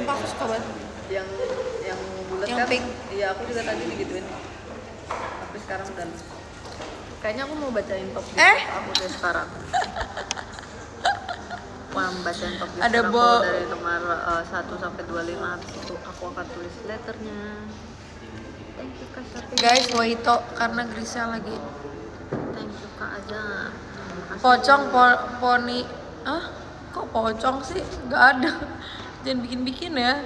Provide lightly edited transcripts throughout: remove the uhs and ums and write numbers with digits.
sumpah aku suka banget. Yang bulat Yang kan? pink. Iya, aku juga tadi digituin. Tapi sekarang udah. Kayaknya aku mau bacain top list aku deh sekarang. Mau bacain top list Ada aku bo- dari kemarin 1 sampai 25, habis itu aku akan tulis letternya. Thank you Kak Sapi. Guys, Waito karena Grisha lagi Thank you Kak aja. pocong poni. Kok pocong sih? Gak ada. Jangan bikin-bikin ya.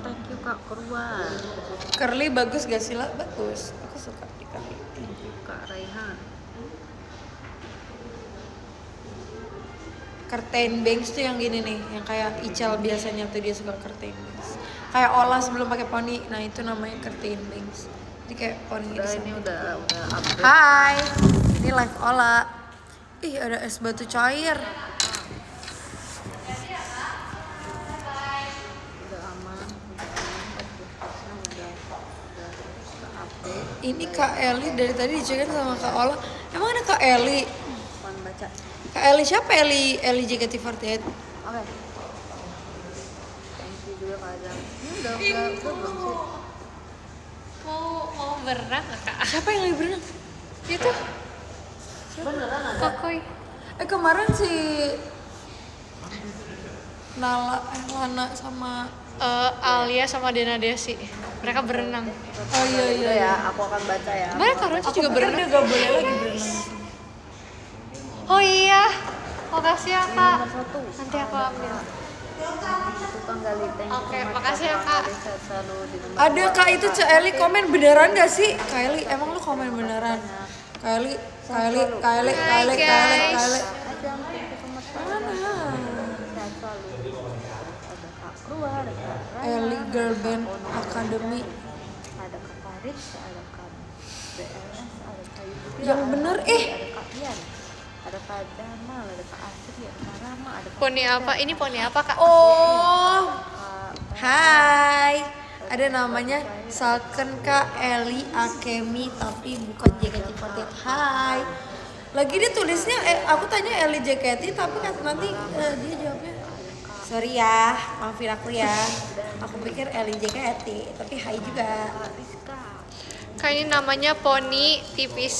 Thank you Kak keluar. Curly bagus gak sih lah? Bagus. Aku suka di curly. Thank you Kak Raihan. Curtain bangs tuh yang gini nih, yang kayak Ical biasanya tuh dia suka curtain bangs. Kayak Ola sebelum pakai poni, nah itu namanya curtain bangs. Jadi kayak poni Udah ini udah update. Hai, ini live Ola. Ih ada es batu cair. Udah aman. Udah update. Ini Kak Eli dari tadi dicekin sama Kak Ola. Emang ada Kak Eli? Pan baca. Kak Eli siapa Eli? Eli JKT48. Oke. Thank you juga Kak Azam. Udah belum sih? Mau berenang nggak kak? Siapa yang lagi berenang? Itu Beneran ada? Kokoy. Kemarin si Lana sama Alia sama Dena Desi. Mereka berenang. oh iya Udah ya, aku akan baca ya. Mereka Karoci juga pikir berenang. dia gak boleh lagi berenang. Oh iya. Makasih ya kak. Nomor 1. Nanti aku ambil. Tukang gali tank. Oke, makasih ya, Kak. Selalu di nomor Ada Kak itu Cak Eli komen beneran gak sih? Kak Eli emang lu komen beneran? Kak Eli. Hai, guys. Ajam, thank you so much Kak. Mana? Sehat selalu. Ada Kak Keluar, ada Kak Raya, Eli Girl ada Kak Band Ono, Academy. ada Kak Faris, ada Kak BLS, ada Kak Yudhira, Yang ada bener, Kak Adi, ada Kak Ian, ada Kak Jamal, ada Kak Asri, ada Kak Rama, ada Kak Poni apa? Ini poni apa kak? Oh, Kak hai. Ada namanya Salken Kak Eli Akemi tapi bukan JKT48. Hai. Lagi dia tulisnya aku tanya Eli JKT tapi kan nanti dia jawabnya sorry ya, maafin aku ya. Aku pikir Eli JKT tapi hai juga. Rizka. Kak ini namanya poni tipis.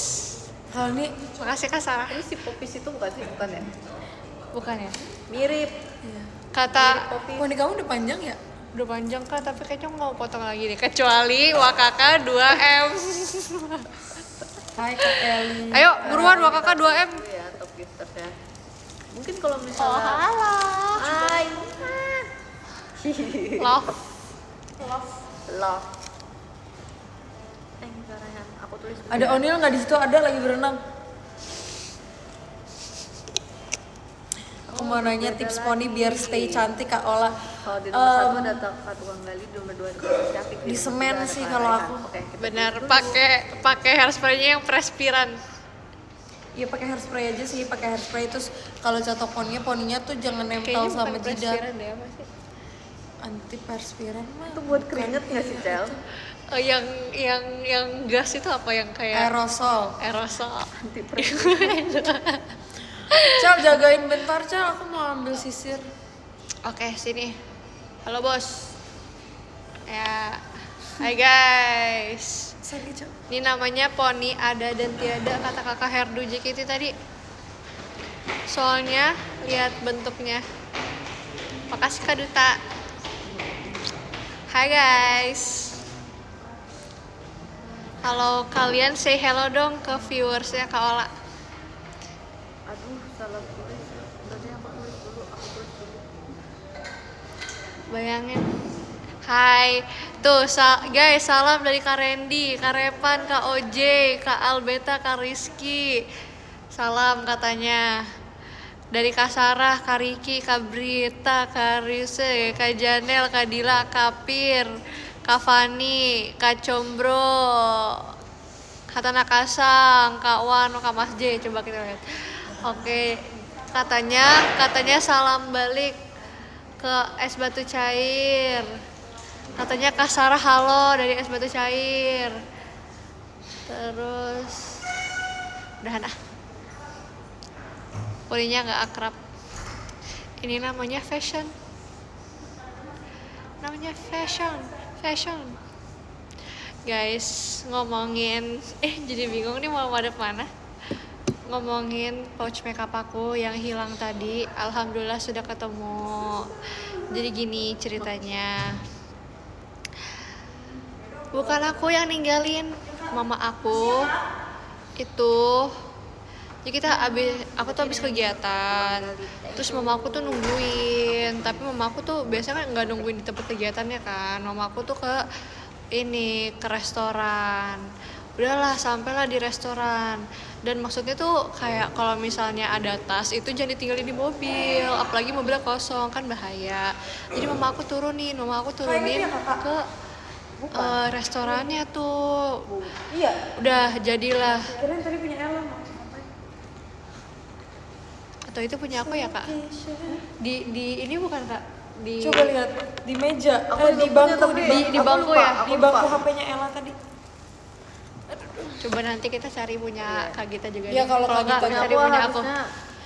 Kalau ini Makasih kak Sarah. Ini si Popis itu bukan sih? Bukan ya? Bukan ya? Mirip. iya. Kata Popis. Poni kamu udah panjang ya? udah panjang kak, tapi kayaknya mau potong lagi deh. Kecuali Wakaka 2M. Hai Kak Eli. Ayo buruan Wakaka 2M. Dulu ya, top gifters ya. Mungkin kalau misalnya halo. Hai. Love. Love. Thank you Kak Rayhan. Aku tulis Ada Onil nggak di situ? Ada lagi berenang. Aku mau nanya tips poni biar stay cantik Kak Ola. Kalau di nomor 1 ada Kak Tukang Gali, di nomor 2 ada Kak Syafiq, Di nomor semen 3 ada sih Kak kalau Rayhan. aku. Oke, kita Benar, tulis dulu. pakai hairspray-nya yang Prespiran. Iya pakai hairspray aja sih, pakai hairspray terus kalau catok poninya tuh jangan nempel Kayaknya sama bukan jidat. Prespiran deh apa sih? Anti perspiran mah. Itu buat keringet nggak sih Cel? Yang gas itu apa yang kayak Aerosol. aerosol. Anti pres. Cal jagain bentar Cal, aku mau ambil sisir. Oke, sini. Halo bos. Ya. Hai guys. Sorry Cal. Ini namanya poni ada dan tiada kata kakak Herdu JKT tadi. Soalnya lihat bentuknya. Makasih Kak Duta. Hai guys. Halo kalian say hello dong ke viewersnya Kak Ola. Aduh, salah tulis. Udah deh, aku tulis dulu. Bayangin. Hai. Tuh guys, salam dari Kak Randy, Kak Repan, Kak OJ, Kak Albeta, Kak Rizky. Salam katanya. Dari Kak Sarah, Kak Riki, Kak Brita, Kak Rise, Kak Janel, Kak Dila, Kak Pir, Kak Fani, Kak Combro, Kak Tanah Kasang, Kak Wano, Kak Mas J. Coba kita lihat. Oke, katanya salam balik ke es batu cair. Katanya Kak Sarah halo dari es batu cair. Terus udahan ah. Poninya nggak akrab. Ini namanya fashion. namanya fashion. Guys, ngomongin jadi bingung nih mau madep mana. Ngomongin pouch makeup aku yang hilang tadi, alhamdulillah sudah ketemu. Jadi gini ceritanya. Bukan aku yang ninggalin, mama aku itu. Jadi aku tuh habis kegiatan, terus mama aku tuh nungguin, tapi mama aku tuh biasanya kan nggak nungguin di tempat kegiatannya kan, mama aku tuh ke restoran. Udahlah, sampailah di restoran, dan maksudnya tuh kayak kalau misalnya ada tas itu jangan ditinggalin di mobil, apalagi mobilnya kosong kan bahaya. Jadi mama aku turunin ke restorannya tuh. Iya. Udah jadilah. Kirain tadi punya Ella. Atau itu punya aku ya kak? Di ini bukan kak? Di Coba lihat di meja, Aku di juga punya, bangku, tapi di aku bangku lupa, ya? aku di bangku lupa. HP-nya Ella tadi. Coba nanti kita cari punya Kak Gita juga. Iya, deh. kalau Kak nggak, Gita Punya cari aku punya aku. harusnya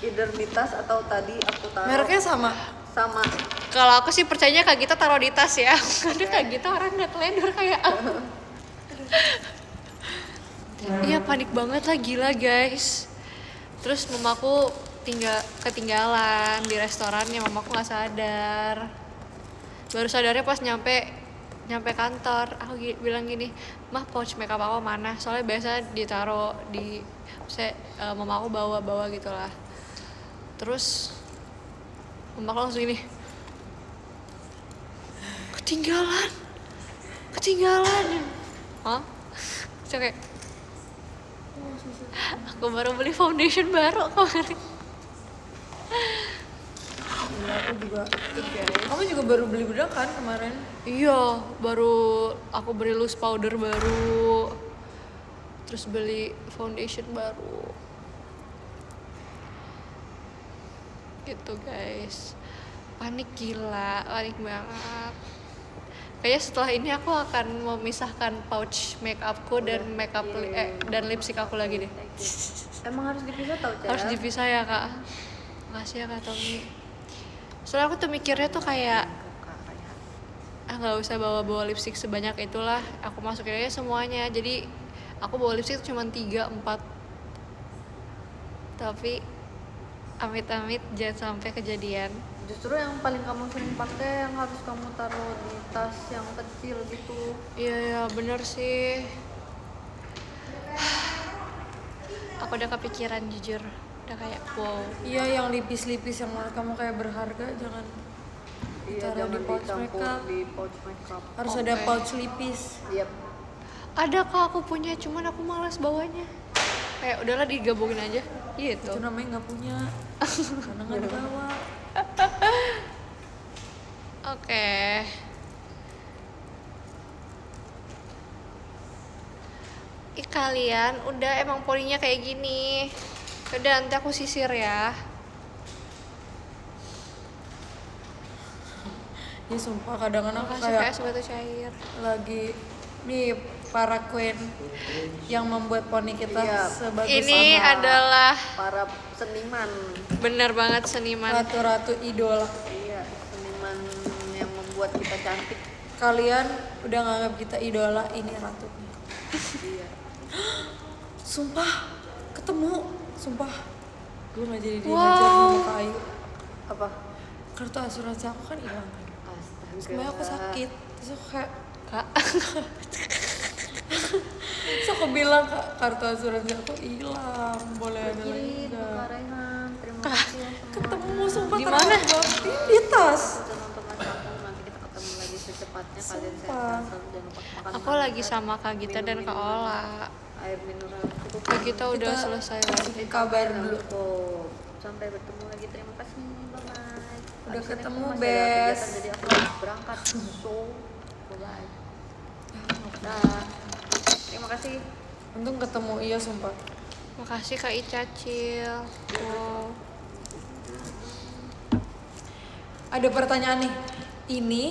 either di tas atau tadi aku taruh Mereknya sama. sama. Kalau aku sih percayanya Kak Gita taruh di tas ya. Karena Kak Gita orang nggak teledor kayak aku. Iya panik banget lah, gila guys. Terus mamaku ketinggalan di restorannya, mamaku nggak sadar. Baru sadarnya pas nyampe kantor. Aku bilang gini, mah pouch makeup aku mana? Soalnya biasa ditaruh di mama aku bawa gitu lah. Terus mama aku langsung gini, ketinggalan. Hah? Terus kayak, aku baru beli foundation baru kemarin. Iya, aku juga. Kamu juga baru beli bedak kan kemarin? Iya, baru aku beli loose powder baru, terus beli foundation baru, gitu guys. Panik gila, panik banget. Kayaknya setelah ini aku akan memisahkan pouch makeupku dan dan lipstick aku lagi deh. Emang harus dipisah tau Cel? Harus dipisah ya kak. Makasih ya kak Tommy. Soalnya aku tuh mikirnya tuh kayak nggak usah bawa lipstick sebanyak itulah, aku masukin aja semuanya. Jadi aku bawa lipstick cuma 3-4, tapi amit-amit jangan sampai kejadian. Justru yang paling kamu sering pakai yang harus kamu taruh di tas yang kecil gitu. Iya bener sih. Aku udah kepikiran jujur, udah kayak wow. Iya, yang lipis-lipis yang menurut kamu kayak berharga jangan Iya, taruh jangan di pouch dicampur makeup. di pouch makeup. Harus ada pouch lipis. Iya. Ada kak aku punya, cuman aku malas bawanya. Kayak udahlah digabungin aja gitu. Itu namanya nggak punya, karena nggak dibawa. Oke. Kalian udah emang polinya kayak gini. Udah nanti aku sisir ya. Ya sumpah kadang-kadang aku Makasih kayak kayak sebatu cair. lagi nih para queen yang membuat poni kita Iya. sebagus Ini adalah Para seniman. bener banget seniman. ratu-ratu idola. Iya, seniman yang membuat kita cantik. Kalian udah nganggap kita idola, ini ratunya. Iya. Sumpah, ketemu. Sumpah, gue nggak jadi Wow. dihajar sama Kak Ayu. Apa? Kartu asuransi aku kan hilang. Astaga. Sebenarnya aku sakit, terus aku kayak Kak. terus aku bilang Kak, kartu asuransi aku hilang, boleh ada lagi Kirim ke nggak? Kak Rehan. Terima kasih ya semua. Ketemu sumpah Di terharu mana? banget. Di tas. Udah nonton Mas aku, nanti kita ketemu lagi secepatnya. Kalian Sumpah. sehat selalu, jangan lupa makan. Aku lagi sama Kak Gita dan Kak Ola. Air mineral cukup. Kak Gita udah Kita selesai kasih lagi. kabar dulu. Sampai bertemu lagi. Terima kasih. Bye bye. Udah Abis ini ketemu, aku masih ada kegiatan, Bes. jadi aku harus berangkat. So, bye bye. Dah. Terima kasih. Untung ketemu, iya sumpah. Makasih Kak Icacil. Wow. Ada pertanyaan nih. Ini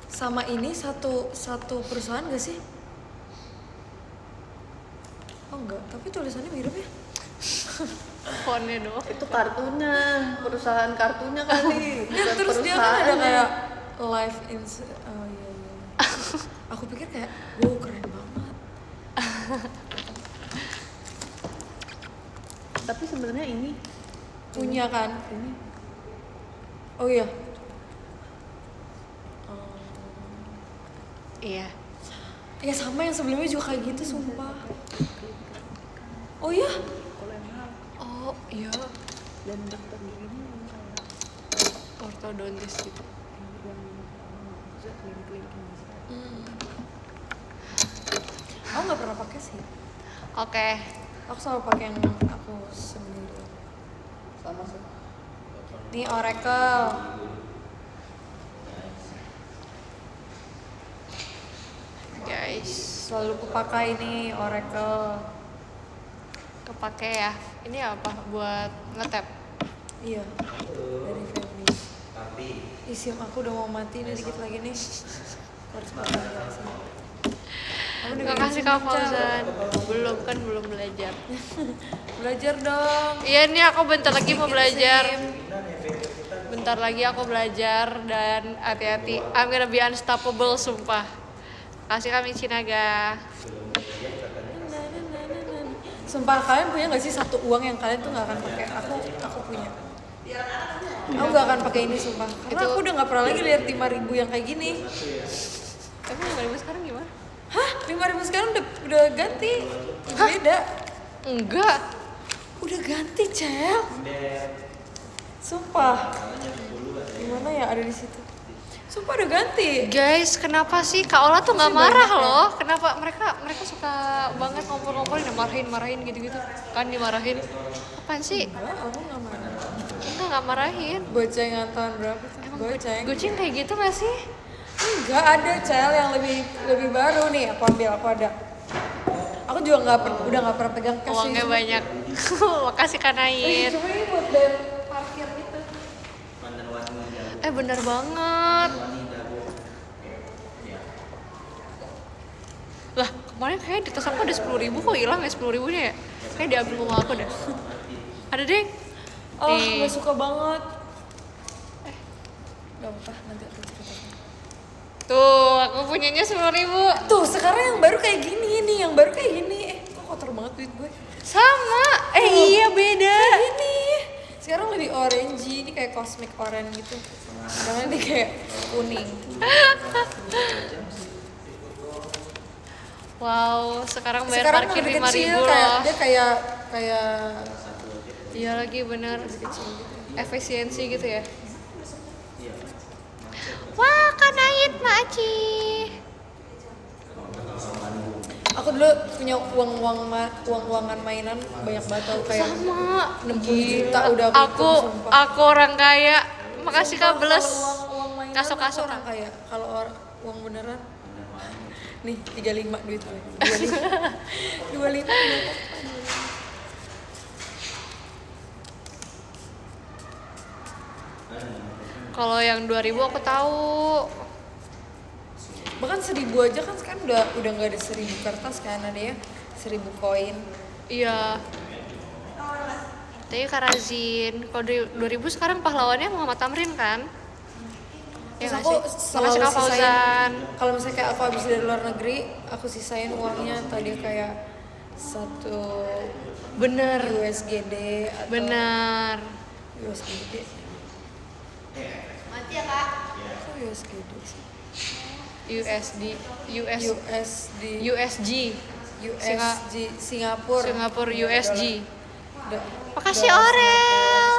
sama ini satu perusahaan gak sih? Oh enggak, tapi tulisannya mirip ya. Fontnya doang. Itu kartunya, perusahaan kartunya kali. Ya, bukan terus dia kan ada perusahaannya. kayak live in oh iya. Aku pikir kayak wow keren banget. Tapi sebenarnya ini Punya kan? ini Oh iya. Iya. Ya sama yang sebelumnya juga kayak gitu sumpah. Oh iya? kalau yang mahal Oh iya. dan dokter gigi ini yang kayak Ortodontis gitu. yang bisa klinik-klinik gitu. Aku nggak pernah pakai sih. Oke. Aku selalu pakai yang aku sendiri. Sama sih. Nih Oracle. Guys, Selalu kupakai nih Oracle. kepake ya. Ini apa? Buat ngetap. Iya. Dari Femi. Sim aku udah mau mati nih dikit lagi nih. Harus pakai sih. Aku Terima kasih Kak Fauzan. Belum belajar. Belajar dong. Iya nih aku bentar lagi mau Sedikit, belajar. Sim. Bentar lagi aku belajar dan hati-hati. I'm gonna be unstoppable sumpah. Kasih kami Cinaga. Sumpah kalian punya nggak sih satu uang yang kalian tuh nggak akan pakai? Aku punya. Aku nggak akan pakai ini sumpah. Karena Itu- aku udah nggak pernah lagi lihat 5.000 yang kayak gini. Tapi yang sekarang gimana? Hah? 5.000 sekarang udah ganti. Beda. Enggak. Udah ganti, Cel. Sumpah. Gimana ya ada di situ? Sumpah udah ganti. Guys, kenapa sih Kak Ola tuh nggak Masih marah banyak ya? loh? Kenapa mereka suka banget ngompol-ngompolin, marahin gitu-gitu? Kan dimarahin. Apaan sih? Enggak, aku nggak marah. Nggak marahin. Gocengan tahun berapa tuh? Goceng. Kucing kayak gitu nggak sih? Enggak ada, Cel, yang lebih baru nih. Aku ambil, aku ada. Aku juga udah nggak pernah pegang cash. Uangnya sih. banyak. Makasih Kak Nain. Cuma ini buat bayar parkir gitu. Bener banget. Lah, kemarin kayak di tas aku ada 10.000 kok hilang ya 10.000-nya ya? Kayak diambil mama aku deh. Ada deh. Oh, Nih. gue suka banget. Gak apa-apa, nanti aku cerita. Tuh, aku punyanya 10.000. Tuh, sekarang yang baru kayak gini nih, yang baru kayak gini. Kok kotor banget duit gue. Sama. Iya beda. Kayak gini. Sekarang lebih orange, ini kayak cosmic orange gitu. Sedangkan ini kayak kuning. Wow, sekarang bayar Sekarang parkir lebih 5.000 kecil, loh. dia kayak Iya lagi bener. Efisiensi gitu ya. Wah, Kanait Maci. aku dulu punya uang-uangan mainan banyak banget tau, kayak Sama. 60 juta udah Aku orang kaya. Makasih Kak Bles. Uang mainan Kasok-kasok. aku orang kaya. Kalau uang beneran nih 35 duit gue. 25 duit. Kalau yang 2.000 aku tahu. Bahkan 1.000 aja kan sekarang udah nggak ada 1.000 kertas kan, ada ya 1.000 koin. Iya. Tapi Kak Razin, kalau 2.000 sekarang pahlawannya Muhammad Tamrin kan? Ya Terus nggak aku sih? Makasih selalu Kak Fauzan. sisain, kalau misalnya kayak aku habis dari luar negeri, aku sisain uangnya tadi kayak satu Bener. USGD atau Bener. USGD. Mati ya Kak? Kok USGD sih? USD, USD, USG, Singapura. Singapura USG. Da- Makasih dolar Orel.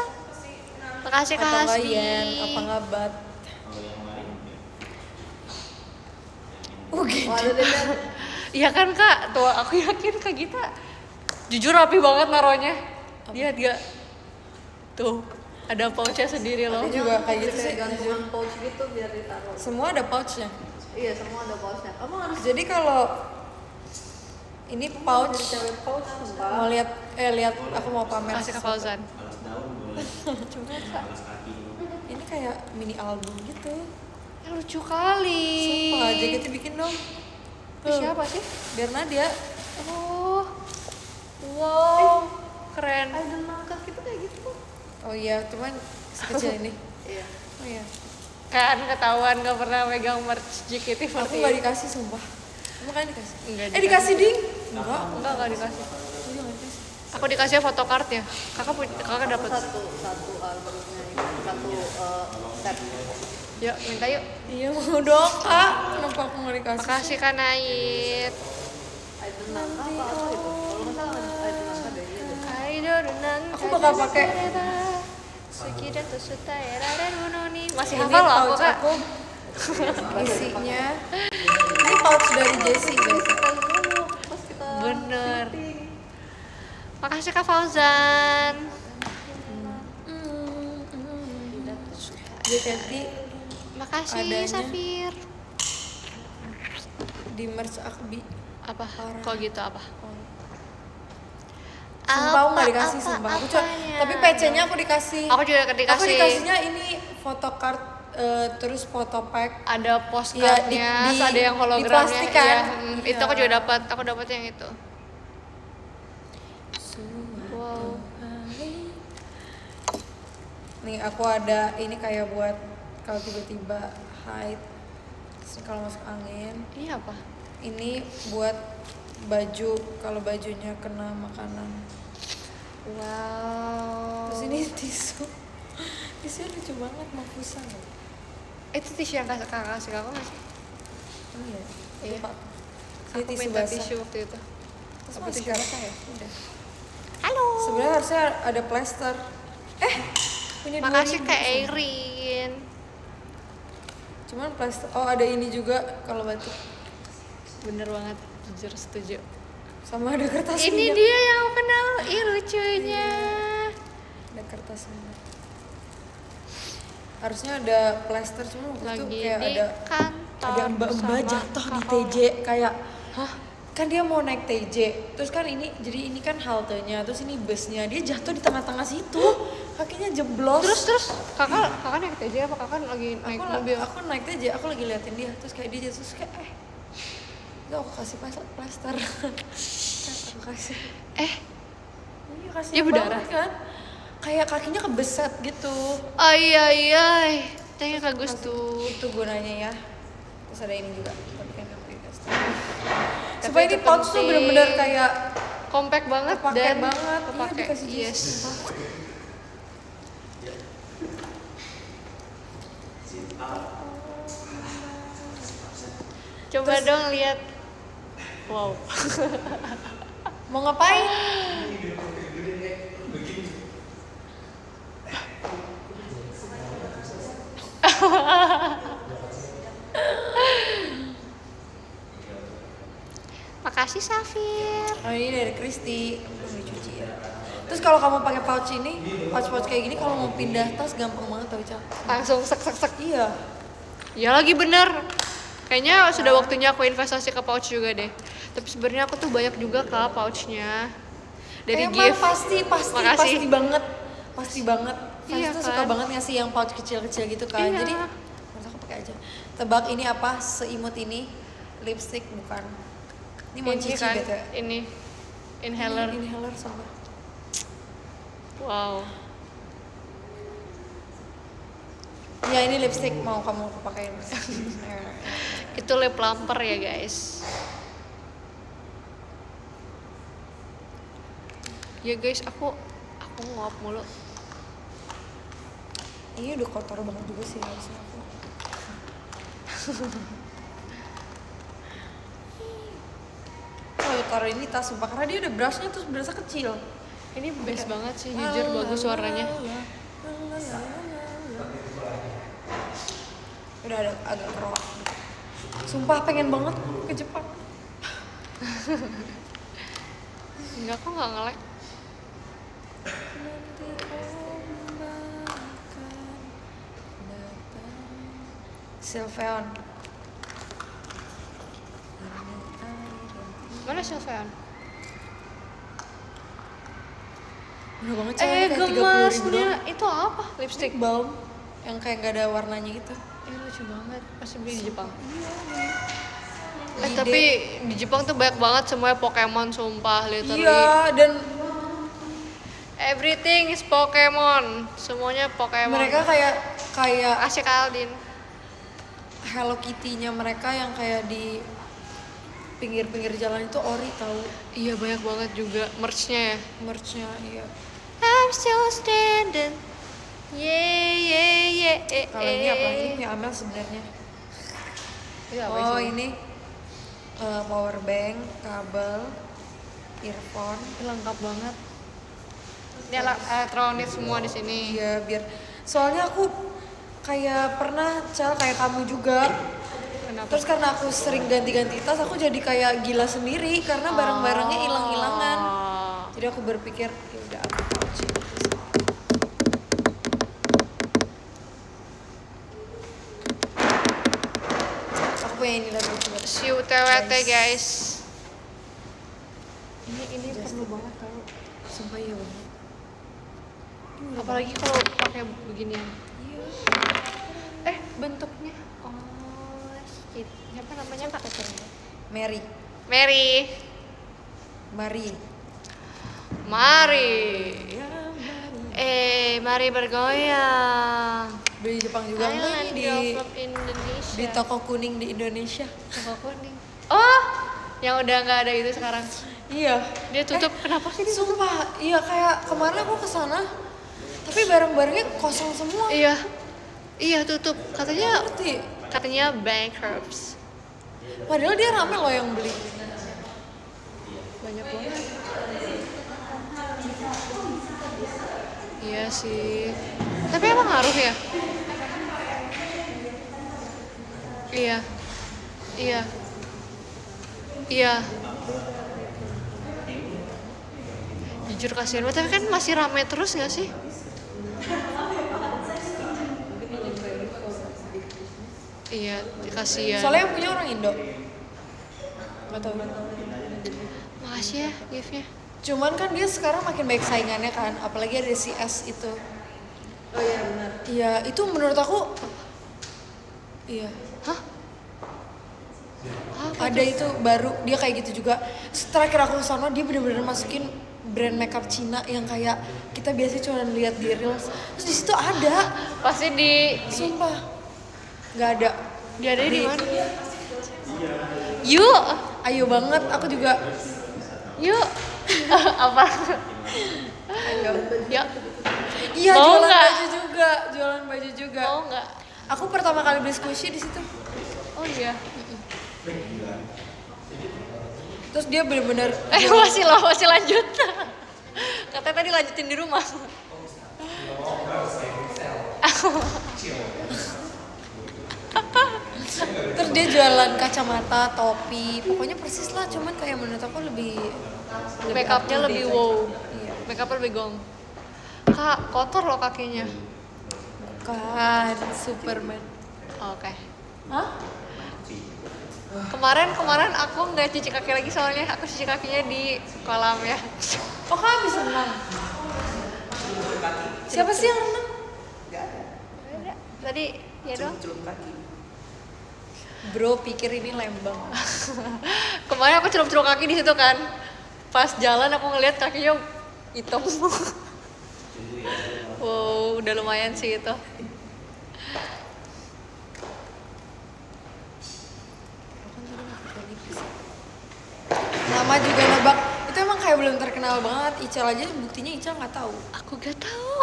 Makasih Kak Apa nggak Hasbi. yen? Apa nggak bat? Gitu. Iya kan Kak, tuh aku yakin Kak Gita jujur rapi banget naronya. Lihat gak? Tuh, ada pouchnya sendiri loh. Aku juga kayak gitu sih. gantungan pouch gitu biar ditaruh. Semua ada pouchnya. Iya, semua ada pouchnya. Kamu harus Jadi kalau ini pouch, cewek pouch sumpah. mau lihat aku mau pamer. Makasih Kak Fauzan. Coba Kak. Ini kayak mini album gitu. Ya, lucu kali. Sumpah, jaketnya bikin dong. Ini siapa sih? Biar Nadia. Oh, wow, keren. Idol ngangkat gitu kayak gitu. Oh iya, cuman sekecil ini. Iya. Oh iya. Kan ketahuan gak pernah megang merch JKT48. Aku nggak dikasih sumpah. Kamu kan dikasih? Enggak Dikasih ding? Enggak. Enggak dikasih. Aku juga nggak dikasih. Aku dikasih photocard ya. Kakak dapat. Satu albumnya ini, satu set. Yuk, minta yuk. Iya mau dong kak. Kenapa aku nggak dikasih? Makasih Kak Nait. Aidon Nangka apa itu? Kalau nggak salah Aidon Nangka deh. Iya deh. Aku bakal pakai. Masih Ini hafal loh aku pouch Kak. aku. Isinya. Ini pouch dari Jessie guys. Pas kita Bener. Makasih Kak Fauzan. JKT Makasih Adanya. Safir. di merch Akbi. Apa? Parah. Kok gitu apa? Sumpah aku nggak dikasih sumpah. Aku cuma, tapi PC-nya aku dikasih. Aku juga dikasih. Aku dikasihnya ini photocard terus photo pack. Ada Iya, postcardnya, di- ada yang di hologramnya. plastik kan? Iya, Iya. itu aku juga dapat. Aku dapat yang itu. Wow. Nih aku ada ini kayak buat kalau tiba-tiba haid, terus kalau masuk angin. Ini apa? Ini buat baju kalau bajunya kena makanan. Wow. Terus ini tisu. Tisunya lucu banget, Mafusa loh. Itu tisu yang kakak kasih kakak nggak sih? Oh iya. Iya. Lupa. Ini Aku tisu minta basah. tisu waktu itu. Terus Apa masih tisu kan? basah ya? Udah. Halo. Sebenarnya harusnya ada plester. Punya dua Makasih nih, Kak sumpah. Erin. Cuman plester. Oh ada ini juga kalau batik. Bener banget, jujur setuju. Sama ada kertas Ini minyak. dia yang aku kenal, ih lucunya. Ada kertas minyak. Harusnya ada plester cuma waktu itu Lagi kayak di ada kantor mbak-mbak sama jatuh di Kak TJ kayak hah kan dia mau naik TJ terus kan ini jadi ini kan haltenya terus ini busnya dia jatuh di tengah-tengah situ kakinya jeblos Terus kakak naik TJ apa kakak lagi naik mobil? aku naik TJ aku lagi liatin dia terus kayak dia jatuh terus kayak itu aku kasih plester aku kasih iya kasih Dia berdarah? kan kayak kakinya kebeset gitu. Ay ay ay. Thank you Kak Gustu. Itu gunanya ya. Terus ada ini juga tapi kan aku dikasih. Tapi Supaya itu ini pouch tuh penting. bener-bener kayak Compact banget kepake dan banget. kepake. Iya, dikasih Yes. sumpah. Coba dong lihat. Wow. Mau ngapain? Makasih Safir. Oh ini dari Kristi, belum dicuci ya. Terus kalau kamu pakai pouch ini, pouch kayak gini kalau mau pindah tas gampang banget tau Cak. Langsung sek. Iya. Ya lagi bener. Kayaknya sudah waktunya aku investasi ke pouch juga deh. Tapi sebenarnya aku tuh banyak juga Kak pouchnya. Dari Emang gift. pasti Makasih. banget. Pasti banget. Fans Iya tuh kan? suka banget ngasih yang pouch kecil-kecil gitu kan. Iya. Jadi menurut aku pakai aja. Tebak ini apa? Seimut ini lipstick bukan. Ini mau cici kan, gitu. ini inhaler. Inhaler sama. Wow. Ya ini lipstick mau kamu pakai. Itu lip plumper ya guys. Ya guys, aku nguap mulu. Ini udah kotor banget juga sih harusnya aku. Kalau taruh ini tas sumpah karena dia udah brushnya terus berasa kecil. Ini best banget sih, jujur bagus suaranya. Udah ada agak keroak. Sumpah pengen banget ke Jepang. Enggak kok nggak nge-lag. Sylveon. Mana Sylveon? Murah banget sih, kayak 30.000 gemasnya doang. itu apa? Lipstick. Lipstick balm yang kayak gak ada warnanya gitu. Lucu banget. Pasti beli di Jepang. Ide. Tapi di Jepang tuh banyak banget semuanya Pokemon sumpah literally. Iya, dan Everything is Pokemon. Semuanya Pokemon. mereka kayak Asik Aldin. Hello Kitty-nya mereka yang kayak di pinggir-pinggir jalan itu ori tahu. Iya banyak banget juga merch-nya ya. Merch-nya iya. I'm still standing. Yeah. Kalau ini apa? Ini punya Amel sebenarnya. Iya, Oh ini power bank, kabel, earphone. Lengkap banget. Ini elektronik semua di sini. Iya biar. Soalnya aku kayak pernah kayak kamu juga. Kenapa? Terus karena aku sering ganti-ganti tas, aku jadi kayak gila sendiri karena barang-barangnya hilang-hilangan. Jadi aku berpikir ya udah aku kunci. Aku punya ini dan lucu banget. Si UTWT guys. Ini perlu banget tau. Sumpah iya banget. Apalagi kalau pakai beginian. Iya. Bentuknya. Oh, shit. Siapa namanya Kak? Mary, Mari. Ya, Mari bergoyang. Beli Jepang juga enggak Island ini Girl from Indonesia. di toko kuning di Indonesia. Toko kuning. Oh, yang udah nggak ada itu sekarang. Iya. Dia tutup. Kenapa sih dia? Sumpah, iya kayak kemarin aku kesana, tapi barang-barangnya kosong semua. Iya tutup. Nggak ngerti. Katanya bankrupt. Padahal dia rame loh yang beli. Banyak banget. Iya sih. Tapi emang ngaruh ya? Iya. Jujur kasihan banget, tapi kan masih rame terus gak sih? Iya, kasihan. Soalnya yang punya orang Indo. Gak tau. Makasih ya gift-nya. Cuman kan dia sekarang makin baik saingannya kan, apalagi ada si S itu. Oh iya benar. Iya, itu menurut aku. Iya. Hah? Ada itu baru dia kayak gitu juga. Terakhir aku kesana dia bener-bener masukin brand makeup Cina yang kayak kita biasa cuma lihat di reels. Terus di situ ada, Pasti di sumpah. Nggak ada. dia ada di mana? Yuk. Ayo banget, aku juga. Yuk. Apa? Yuk. Iya, Mau jualan nggak? baju juga. Mau nggak? Aku pertama kali beli squishy di situ. Oh iya. Terus dia bener-bener Masih lanjut. Katanya tadi lanjutin di rumah. terus dia jualan kacamata, topi, pokoknya persis lah. Cuman kayak menurut aku lebih Makeupnya lebih wow. Iya. Makeupnya lebih gong. Kak, kotor loh kakinya. Bukan Superman. Oke. Hah? Kemarin aku nggak cuci kaki lagi soalnya aku cuci kakinya di kolam ya. Oh, kamu bisa renang? Siapa sih yang renang? Tadi ya dong. Bro, pikir ini Lembang. Kemarin aku celup-celup kaki di situ kan. Pas jalan aku ngeliat kakinya hitam. Wow, udah lumayan sih itu. Lama juga nebak. Itu emang kayak belum terkenal banget. Ical aja buktinya Ical nggak tahu. Aku gak tahu.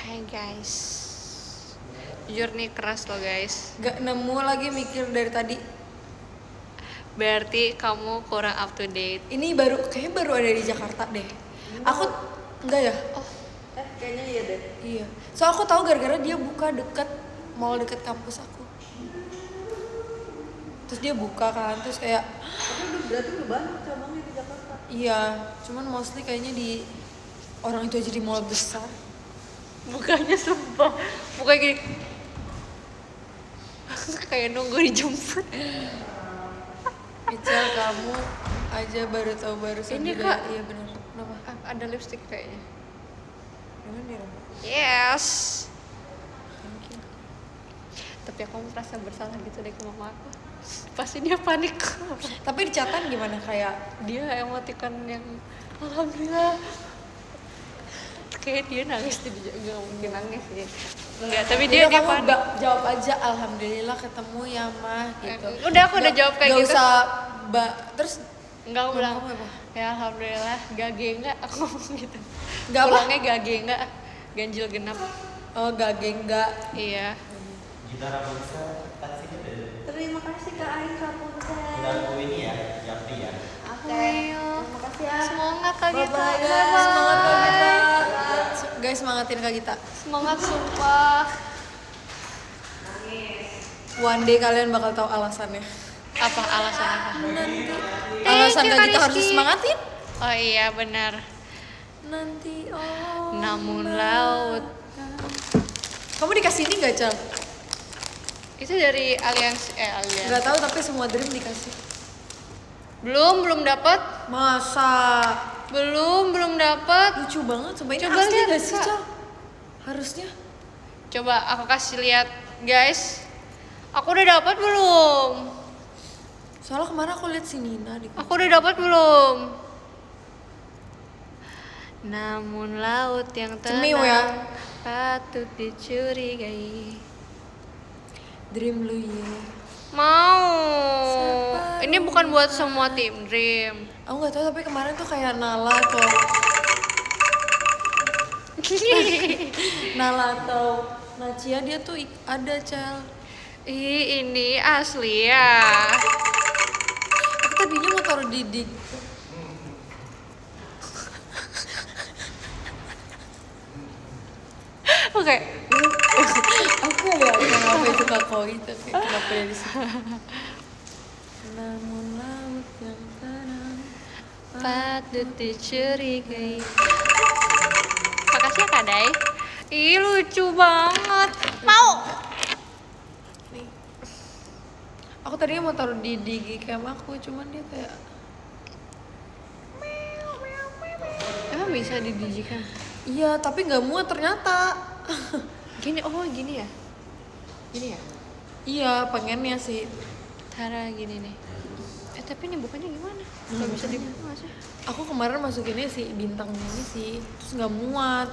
Hai guys. Jujur nih keras loh guys. Gak nemu lagi mikir dari tadi. Berarti kamu kurang up to date. Ini kayaknya baru ada di Jakarta deh. Aku enggak ya? Kayaknya iya deh. Iya. So aku tahu gara-gara dia buka mall dekat kampus aku. Terus dia buka kan, terus kayak Tapi berarti udah banyak cabangnya di Jakarta. iya, cuman mostly kayaknya di orang itu aja di mall besar. Bukannya sumpah. Bukannya gini. Kayak nunggu dijemput. Ical, kamu aja baru tahu barusan Ini, juga. Kak. Iya benar. Kenapa? Ada lipstick kayaknya. Gimana dia rambut? Yes. Tapi aku merasa bersalah gitu deh ke mama aku. Pasti dia panik. Tapi di catatan gimana kayak Dia emoticon yang alhamdulillah. kayak dia nangis tuh, dia nggak mungkin nangis sih. Enggak, tapi Udah, dia kamu panik. jawab aja alhamdulillah ketemu ya mah gitu. Udah, aku udah jawab kayak Gak gitu. usah terus Enggak, aku bilang kamu apa? ya alhamdulillah gage enggak, aku ngomong gitu. Nggak apa? Pulangnya gage enggak, ganjil genap. Oh gage enggak. Iya. Gita Rapunzel taksi kita. Terima kasih Kak Ain Rapunzel. Udah aku ini ya, Japri ya. Terima kasih ya. Semangat Kak Gita. Bye Bye-bye. guys. Semangat Kak Gita. Guys semangatin Kak Gita. Semangat sumpah. One day kalian bakal tahu alasannya. Apa alasan apa? Alasan you, Kak Kak Gita harus Rizky. semangatin. Oh iya benar. Nanti oh. Namun laut. Kamu dikasih ini gak Cal? Itu dari Aliansi Aliansi. Gak tahu tapi semua dream dikasih. Belum dapat. Masa? Belum dapat. Lucu banget. Coba ini Coba asli lihat, gak sih Kak. Cal? Harusnya. Coba aku kasih lihat, guys. Aku udah dapat belum? Soalnya kemarin aku lihat si Nina di. Aku udah dapat belum? Namun laut yang Cemiu ya. tenang patut dicurigai. Dream lu ya. Mau. Siapa Ini bukan buat semua tim Dream. Aku nggak tahu tapi kemarin tuh kayak Nala atau Nacia dia tuh ada Cal. Ih, ini asli ya. Aku tadinya mau taruh Didik. Oke. Aku ya kenapa itu Kak Koi tapi kenapa dia di sini? Namun laut yang tenang. Patut dicurigai. Makasih ya Kak Day. Ih, lucu banget. Mau. Nih. Aku tadinya mau taruh di Digi Cam aku, cuman dia kayak Emang bisa didijikan? iya, tapi nggak muat ternyata. Gini, oh gini ya? Gini ya? Iya, pengennya sih. Cara gini nih. Tapi ini bukannya gimana? Gak bisa dibuka nggak sih? Aku kemarin masukinnya si bintangnya ini sih, terus nggak muat.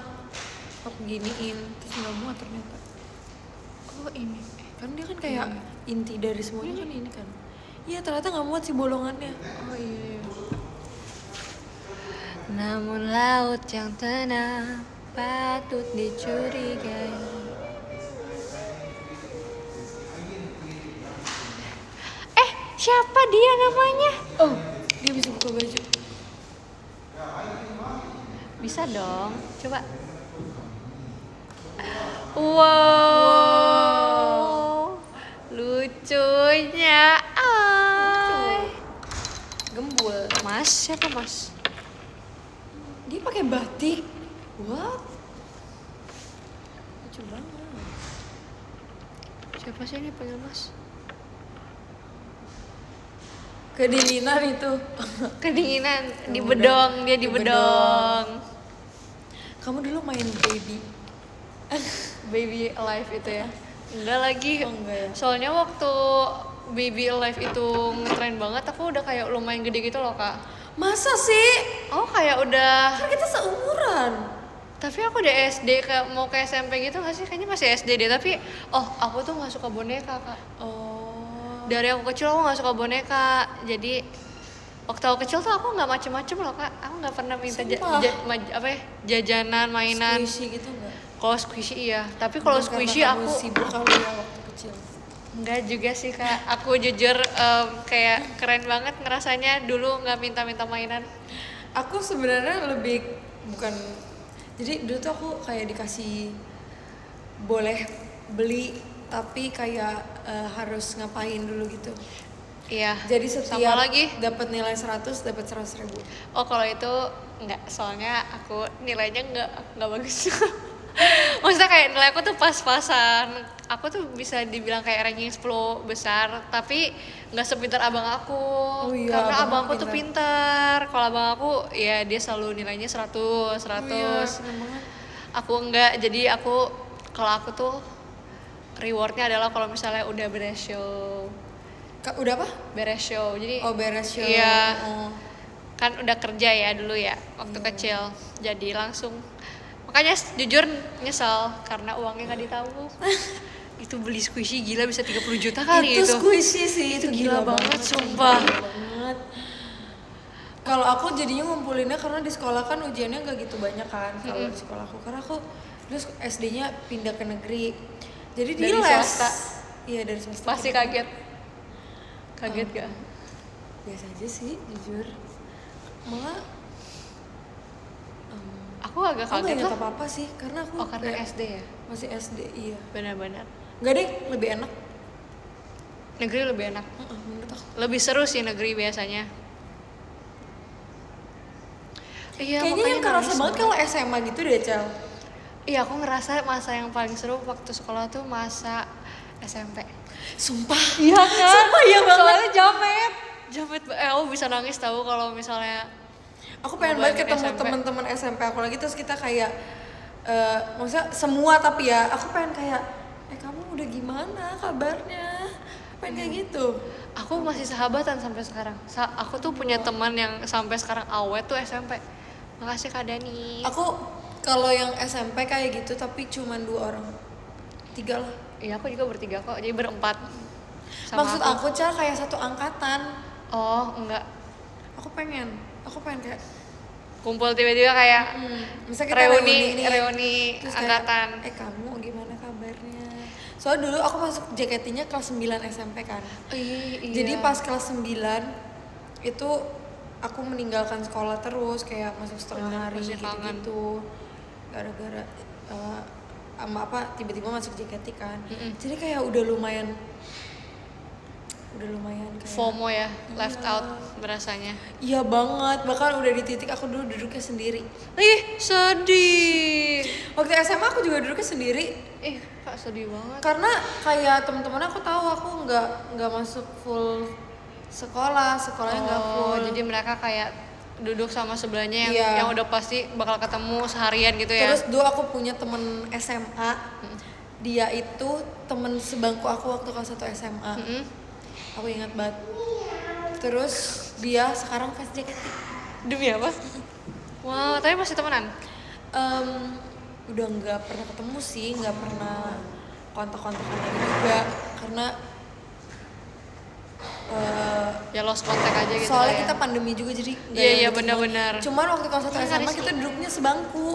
Aku giniin, terus nggak muat ternyata. Oh ini. Kan dia kan kayak inti dari semuanya kan ini kan. Iya, ternyata nggak muat si bolongannya. Oh iya. Namun laut yang tenang patut dicurigai. Siapa dia namanya? Oh, dia bisa buka baju. Bisa dong, coba. Wow, lucunya. Ay. Gembul. Mas, siapa Mas? Dia pakai batik. What? Lucu banget. Siapa sih ini panggil Mas? Kedinginan itu. Kedinginan di bedong, dia di bedong. Kamu dulu main baby. Baby Alive itu ya? Enggak lagi. Oh, enggak ya? Soalnya waktu Baby Alive itu ngetren banget, aku udah kayak lumayan gede gitu loh Kak. Masa sih? Oh kayak udah. Kan kita seumuran. Tapi aku udah SD mau ke SMP gitu nggak sih? Kayaknya masih SD deh. Tapi aku tuh nggak suka boneka Kak. Oh. Dari aku kecil aku nggak suka boneka. Jadi waktu aku kecil tuh aku nggak macem-macem loh Kak. Aku nggak pernah minta jajanan, mainan. Squishy gitu enggak? Kalau squishy iya. Tapi kalau squishy kamu aku sibuk kali ya waktu kecil. enggak juga sih Kak. Aku jujur kayak keren banget ngerasanya dulu nggak minta-minta mainan. Aku sebenarnya lebih bukan. Jadi dulu tuh aku kayak dikasih boleh beli tapi kayak harus ngapain dulu gitu. Iya. Jadi sama setiap lagi. dapat nilai 100 dapat 100.000. Oh kalau itu enggak, soalnya aku nilainya enggak bagus. Maksudnya kayak nilai aku tuh pas-pasan. Aku tuh bisa dibilang kayak ranking 10 besar, tapi nggak sepintar abang aku. Oh iya, karena abang abang aku pintar. tuh pintar. Kalau abang aku ya dia selalu nilainya 100. Oh iya, seneng banget. Aku enggak, jadi kalau aku tuh rewardnya adalah kalau misalnya udah beres show. Udah apa? Beres show. Jadi Oh, beres show. Iya. Oh. Kan udah kerja ya dulu ya waktu kecil, jadi langsung Makanya jujur nyesel karena uangnya nggak ditabung. Itu beli squishy gila bisa 30 juta kali itu. Squishy sih, itu gila banget, sumpah. Gila banget. Kalau aku jadinya ngumpulinnya karena di sekolah kan ujiannya nggak gitu banyak kan. Kalau di sekolah aku, karena aku terus SD-nya pindah ke negeri. Jadi di Dari les. swasta? Iya, dari swasta. Pasti kaget. Kaget gak? Biasa aja sih, jujur. Malah Aku agak aku nggak kaget ingat lah. apa-apa sih, karena aku Oh karena kayak SD ya? masih SD, iya. Benar-benar. Nggak deh, lebih enak. Negeri lebih enak. Menurut aku. Lebih seru sih negeri biasanya. Iya, Kayaknya makanya yang kerasa nangis banget kalau SMA gitu deh, Cel. Iya, aku ngerasa masa yang paling seru waktu sekolah tuh masa SMP. Sumpah. Iya kan? Sumpah iya banget. Soalnya jamet. Aku bisa nangis tahu kalau misalnya Aku pengen banget ngebayangin ketemu SMP. teman-teman SMP aku lagi, terus kita kayak maksudnya semua, tapi ya aku pengen kayak kamu udah gimana kabarnya, pengen kayak gitu. aku masih sahabatan sampai sekarang. Aku tuh punya teman yang sampai sekarang awet tuh SMP. Makasih Kak Dani. Aku kalau yang SMP kayak gitu tapi cuman 2 orang, 3 lah. Iya, aku juga bertiga kok. Jadi berempat. Sama Maksud aku Cel kayak satu angkatan. Oh, enggak. Aku pengen kayak Kumpul tiba-tiba kayak misalnya kita reuni nih, terus kayak, angkatan. kamu gimana kabarnya? Soalnya dulu aku masuk JKT-nya kelas 9 SMP kan. Iya. Jadi pas kelas 9 itu aku meninggalkan sekolah terus, kayak masuk setengah hari masih kangen. gitu-gitu. Gara-gara sama apa tiba-tiba masuk JKT kan. Jadi kayak udah lumayan kayak FOMO ya, left Iya. out berasanya. Iya banget, bahkan udah di titik aku dulu duduknya sendiri. Ih, sedih. Waktu SMA aku juga duduknya sendiri. Ih, Kak sedih banget. Karena kayak teman-teman aku tahu aku nggak masuk full sekolahnya nggak full. Jadi mereka kayak duduk sama sebelahnya yang Iya. yang udah pasti bakal ketemu seharian gitu ya. Terus dulu aku punya temen SMA, dia itu temen sebangku aku waktu kelas 1 SMA. Aku ingat banget. Terus dia sekarang fans JKT. Demi apa? Wow, tapi masih temenan? Udah nggak pernah ketemu sih, nggak pernah kontak-kontakan lagi juga karena Ya lost contact aja gitu. soalnya lah ya. kita pandemi juga jadi nggak Iya, yang iya, ketemu. benar-benar. Cuman waktu kelas 1 SMA kita duduknya sebangku.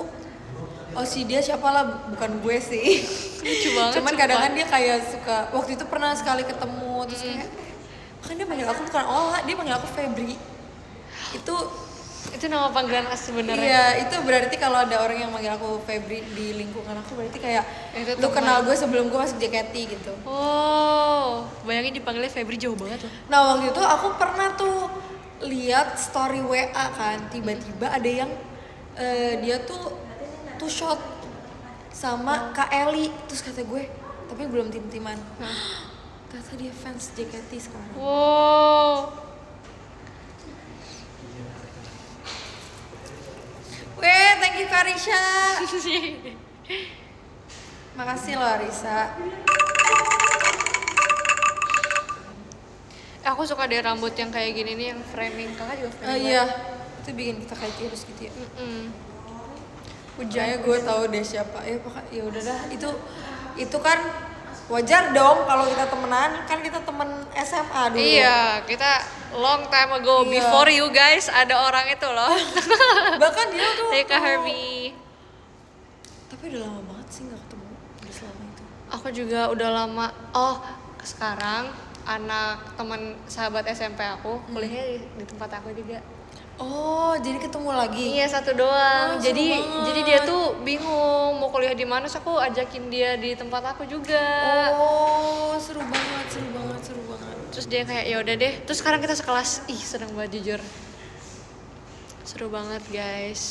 Oh si dia siapa lah, bukan gue sih. Lucu banget. Cuman sumpah. kadang kan dia kayak suka, waktu itu pernah sekali ketemu terus kayak kan dia panggil aku bukan Ola, dia panggil aku Febri. Itu nama panggilan sebenarnya. Iya, itu berarti kalau ada orang yang manggil aku Febri di lingkungan aku berarti kayak Itu lu teman. kenal gue sebelum gue masuk JKT gitu. Oh, bayangin dipanggilnya Febri jauh banget loh. Nah waktu itu aku pernah tuh lihat story WA kan, tiba-tiba ada yang dia tuh shot sama Kak Eli, terus kata gue, tapi belum tim-timan. Ternyata dia fans JKT sekarang. Wow. Weh, thank you Karisha. Makasih loh Arisa. Aku suka deh rambut yang kayak gini nih, yang framing. Kakak juga framing. Iya, itu bikin kita kayak tirus gitu ya. Ujungnya gue tahu deh siapa. Ya pokoknya ya udah dah, itu kan wajar dong kalau kita temenan, kan kita temen SMA dulu. Iya, kita long time ago Iya. before you guys ada orang itu loh. Bahkan dia tuh Rika waktu- Herbie. Tapi udah lama banget sih nggak ketemu udah selama itu. Aku juga udah lama. Oh, sekarang anak teman sahabat SMP aku kuliahnya di tempat aku juga. Oh, jadi ketemu lagi. Iya, satu doang. Oh, jadi seru banget. jadi dia tuh bingung mau kuliah di mana, so aku ajakin dia di tempat aku juga. Oh, seru banget. Terus dia kayak ya udah deh. Terus sekarang kita sekelas. Ih, seneng banget jujur. Seru banget, guys.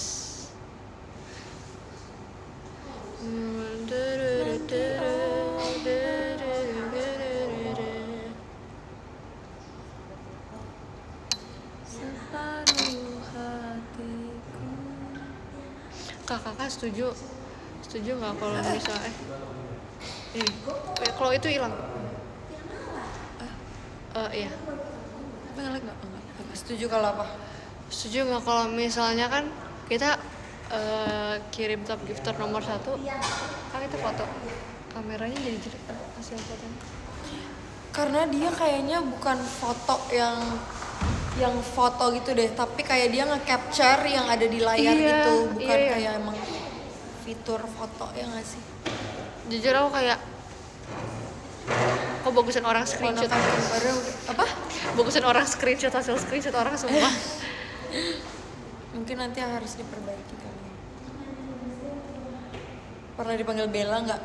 Separuh hatiku. Kakak setuju nggak kalau misalnya ini kalau itu hilang? Iya. Apa ngelag nggak? Enggak. Setuju kalau apa? Setuju nggak kalau misalnya kan kita kirim top gifter nomor 1 kan itu foto kameranya jadi jelek hasil fotonya. Karena dia kayaknya bukan foto yang foto gitu deh, tapi kayak dia nge-capture yang ada di layar Iya, gitu, bukan iya. kayak emang fitur foto ya nggak sih? Jujur aku kayak kok bagusan orang screenshot Ponakan kembarnya apa? bagusan orang screenshot hasil screenshot orang semua. Mungkin nanti harus diperbaiki kali ya. Pernah dipanggil Bella nggak?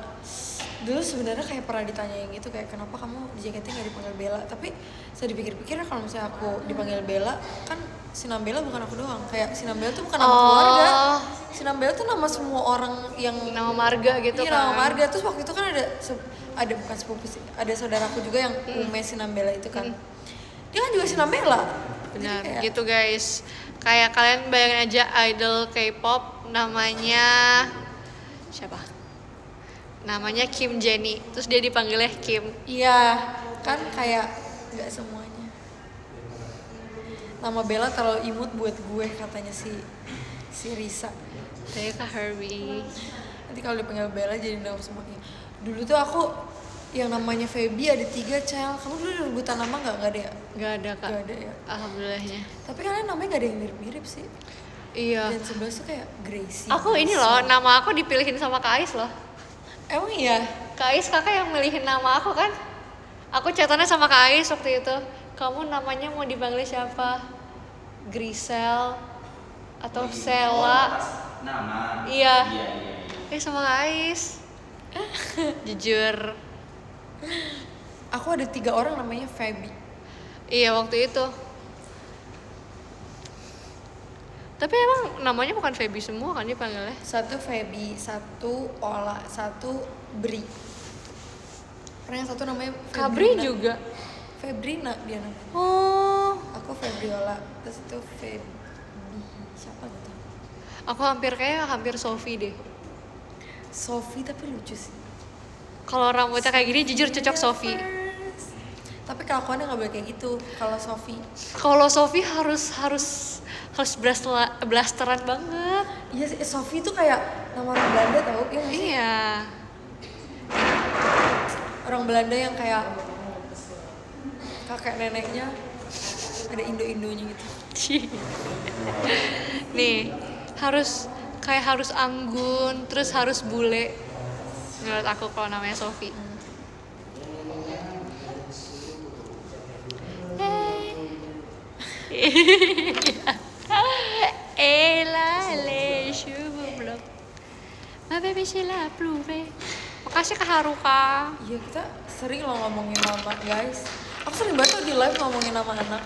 Dulu sebenarnya kayak pernah ditanyain gitu, kayak kenapa kamu di JKT nggak dipanggil Bella, tapi saya dipikir-pikir kalau misalnya aku dipanggil Bella, kan Sinambela bukan aku doang, kayak Sinambela tuh bukan nama keluarga, Sinambela tuh nama semua orang yang Nama marga gitu iya, kan. nama marga. Terus waktu itu kan ada bukan sepupu sih, ada saudaraku juga yang Ume Sinambela itu kan, dia kan juga Sinambela. Benar, Jadi kayak, gitu guys. Kayak kalian bayangin aja idol K-pop namanya siapa? Namanya Kim Jennie, terus dia dipanggilnya Kim. iya kan kayak nggak semuanya. Nama Bella terlalu imut buat gue katanya si Risa. Saya Kak Herbie. Nanti kalau dipanggil Bella jadi nama semuanya. Dulu tuh aku yang namanya Feby ada 3 Cel. Kamu dulu ada rebutan nama nggak? Nggak ada ya? Gak ada kak. Nggak ada ya. Alhamdulillahnya. Tapi kalian namanya nggak ada yang mirip-mirip sih. Iya. Dan sebelah tuh kayak Gracie. Aku ini loh, nama aku dipilihin sama Kak Ais loh. Emang iya? Kak Ais kakak yang milihin nama aku kan. Aku chatannya sama Kak Ais waktu itu. Kamu namanya mau dipanggil siapa? Grisel atau Sela? Nama. Iya. Iya. Sama Kak Ais. Jujur. Aku ada 3 orang namanya Feby. Iya waktu itu. Tapi emang namanya bukan Feby semua kan dipanggilnya? 1 Feby, 1 Ola, 1 Bri. Karena yang satu namanya Kabri Febrina. juga. Febrina dia namanya. Oh. Aku Febriola, terus itu Feby. Siapa gitu? Aku hampir Sofi deh. Sofi tapi lucu sih. Kalau rambutnya kayak gini jujur cocok Sofi. Tapi kelakuannya nggak boleh kayak gitu. Kalau Sofi, Kalau Sofi harus blasteran banget. iya sih. Sofi tuh kayak nama orang Belanda tau? Iya nggak sih? Iya. Orang Belanda yang kayak kakek neneknya ada Indo-Indonya gitu. Nih, harus anggun, terus harus bule. Menurut aku kalau namanya Sofi. Je vous bloque. Ma bébé c'est la pleurer. Makasih Kak Haruka. Iya, kita sering loh ngomongin nama guys. Aku sering banget tuh di live ngomongin nama anak.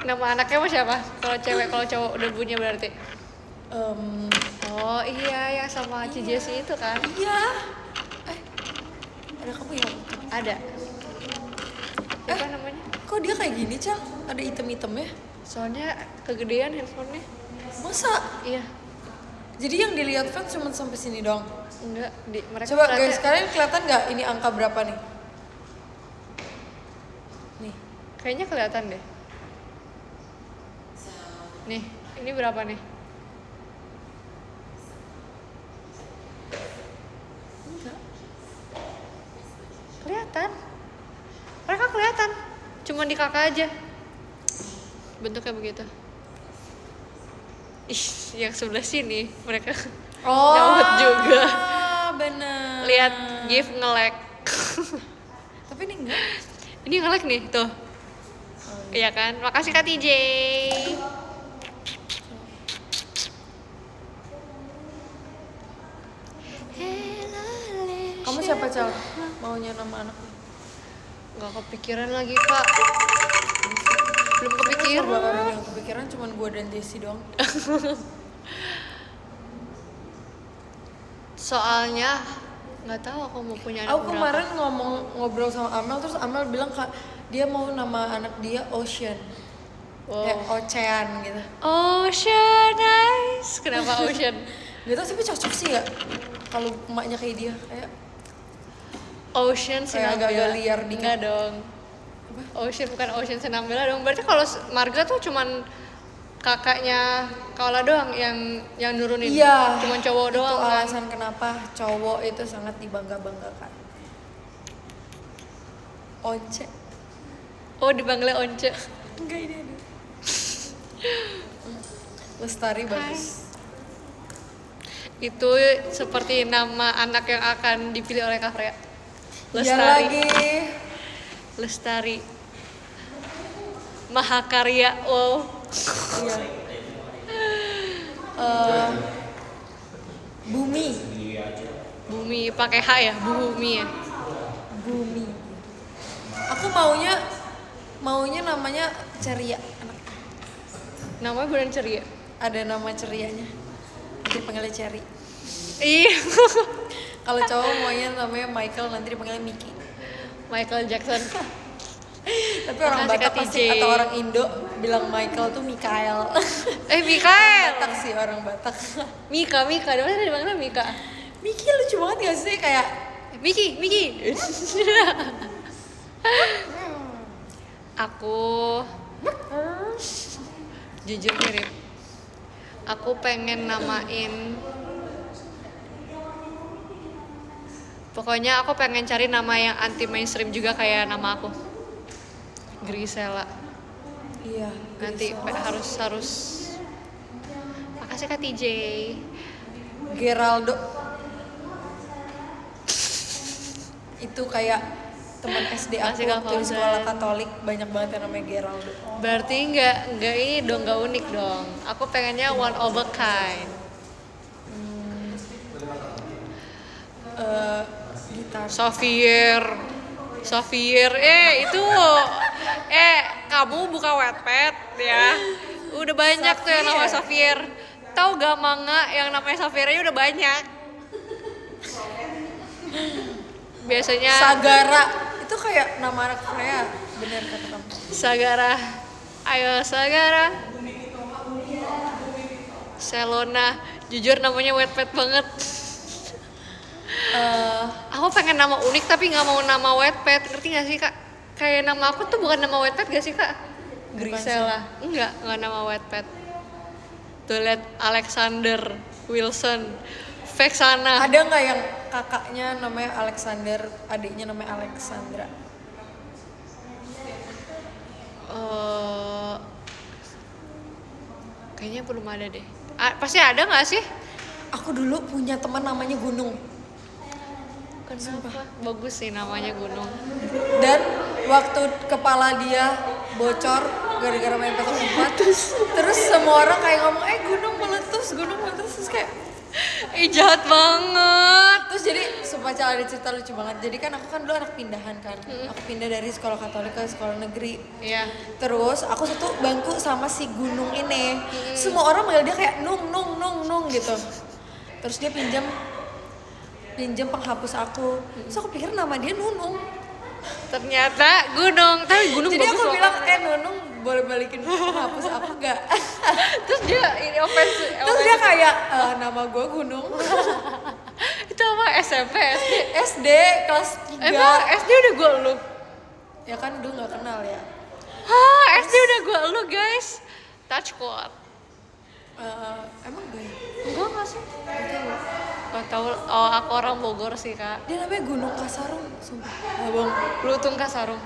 Nama anaknya mau siapa? Kalau cewek, kalau cowok udah punya berarti. Oh iya, yang sama Ci Jessie itu kan? Iya. Ada kamu ya? Ada. Siapa namanya? Kok dia kayak gini, Cel? Ada item-itemnya? Soalnya kegedean handphonenya. Masa? Iya. Jadi yang dilihat fans cuma sampai sini doang? Enggak, mereka Coba ternyata- guys, kalian kelihatan nggak ini angka berapa nih? Nih, Kayaknya kelihatan deh. Nih, ini berapa nih? enggak. Kelihatan. Mereka kelihatan. Cuma di kakak aja. Bentuknya begitu. Ih, yang sebelah sini mereka nyaut juga. Bener. Lihat GIF nge-lag. Tapi ini enggak. Ini nge-lag nih, tuh. Iya kan? Makasih Kak TJ. Kamu siapa, Cel? Maunya nama anak? Gak kepikiran lagi Kak. Belum Coba orang kepikiran. yang kepikiran cuma gue dan Jessie doang. Soalnya nggak tahu aku mau punya anak Aku berapa. kemarin ngobrol sama Amel, terus Amel bilang Kak, dia mau nama anak dia Ocean. Wow. Kayak Ocean gitu. Ocean Eyes. Kenapa Ocean? Gak tau tapi cocok sih ya kalau emaknya kayak dia, kayak Ocean Kayak Sinambela. agak-agak liar dikit. Enggak dong. Ocean bukan Ocean Sinambela dong. Berarti kalau marga tuh cuman kakaknya Kaula doang yang nurunin. Iya. Cuman cowok Itu doang kan. alasan kenapa cowok itu sangat dibangga-banggakan. Once. Oh, dipanggilnya Once. Enggak, ini ada. Lestari bagus. Itu seperti nama anak yang akan dipilih oleh Kak Freya. Iya Lestari. lagi. Lestari. Mahakarya. Wow. Iya. Bumi. Bumi pakai H ya, Bumi ya. Bumi. Aku maunya namanya Ceria. Anak. Namanya bukan ceria. Ada nama cerianya. Dipanggilnya Cherry. Iya. Kalau cowok maunya namanya Michael, nanti dipanggilnya Mickey. Michael Jackson. Tapi orang Makasih, Batak Kak pasti TJ. atau orang Indo bilang Michael tuh Mikael. Mikael. Batak sih orang Batak. Mika. Dia mana dipanggilnya Mika? Mickey lucu banget gak sih kayak Miki. Aku jujur mirip. Aku pengen namain. Pokoknya aku pengen cari nama yang anti mainstream juga kayak nama aku. Grisela. iya. Nanti harus. Makasih Kak TJ. Geraldo. Itu kayak teman SD aku Masih Kak waktu di Fauzan. sekolah Katolik banyak banget yang namanya Geraldo. Berarti nggak ini dong, nggak unik dong. Aku pengennya one of a kind. Gitar. Xavier, itu, kamu buka Wattpad ya. Udah banyak tuh yang nama Xavier. Tahu gak manga yang namanya Xaviernya udah banyak. Biasanya Sagara. Itu kayak nama anak Korea. Bener kata kamu. Sagara. Ayo Sagara. Selona. Jujur namanya Wattpad banget. Aku pengen nama unik tapi nggak mau nama Wattpad, ngerti nggak sih Kak? Kayak nama aku tuh bukan nama Wattpad gak sih Kak? Grisela. Enggak nama Wattpad. Tuh lihat Alexander Wilson, Vexana. Ada nggak yang kakaknya namanya Alexander, adiknya namanya Alexandra? Kayaknya belum ada deh. Pasti ada nggak sih? Aku dulu punya teman namanya Gunung. Kenapa? Bagus sih namanya Gunung. Dan waktu kepala dia bocor gara-gara main petak umpet, terus semua orang kayak ngomong Gunung meletus terus kayak Jahat banget. terus jadi sumpah ada cerita lucu banget. Jadi kan aku kan dulu anak pindahan kan. Aku pindah dari sekolah Katolik ke sekolah negeri. Iya. Terus aku satu bangku sama si Gunung ini. Semua orang manggil dia kayak nung gitu. Terus dia pinjam penghapus aku. Terus aku pikir nama dia Nunung. Ternyata Gunung, tapi Gunung Jadi bagus aku loh. bilang Nunung boleh balikin penghapus aku gak? Terus dia ini offense. Terus dia kayak nama gue Gunung. Itu apa SMP SD? SD kelas 3. Emang SD udah gua elu? Ya kan dulu gak kenal ya. Hah, SD udah gua elu guys. Touch quote. Emang gue ya? Enggak nggak sih? Gak tahu. Oh, aku orang Bogor sih Kak. Dia namanya Gunung Kasarung, sumpah. Abang. Blutung Kasarung.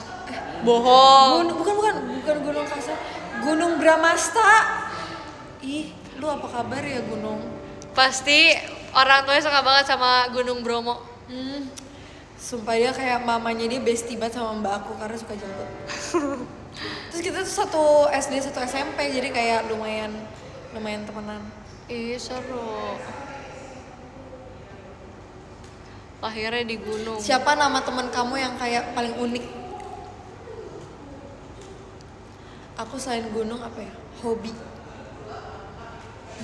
Bohong. Bukan Gunung Kasar. Gunung Bramasta. Ih, lu apa kabar ya Gunung? Pasti orang tuanya suka banget sama Gunung Bromo. Sumpah dia kayak mamanya dia bestie banget sama mbak aku karena suka jemput. Terus kita tuh satu SD satu SMP jadi kayak lumayan temenan. Ih, seru. Lahirnya di gunung. Siapa nama teman kamu yang kayak paling unik? Aku selain gunung apa ya? Hobi.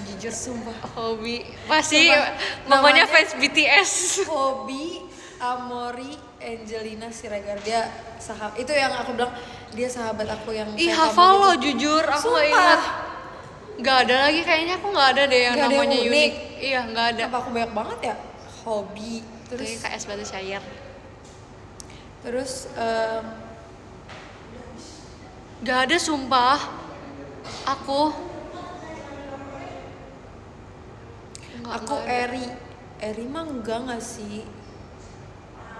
Jujur sumpah. Hobi. Pasti Sumpah, mamanya namanya- fans BTS. Hobi Amori Angelina Siregar. Dia itu yang aku bilang dia sahabat aku yang Ih, kayak hafal kamu lo gitu. jujur, aku gak Sumpah. ingat. Gak ada lagi kayaknya, aku gak ada deh yang Gak ada yang namanya unik. unik. Iya, gak ada. Kenapa aku banyak banget ya? Hobi. Terus KS Batu Cair. Terus Gak ada sumpah. Aku Aku nggak ada. Eri. Eri mah enggak sih?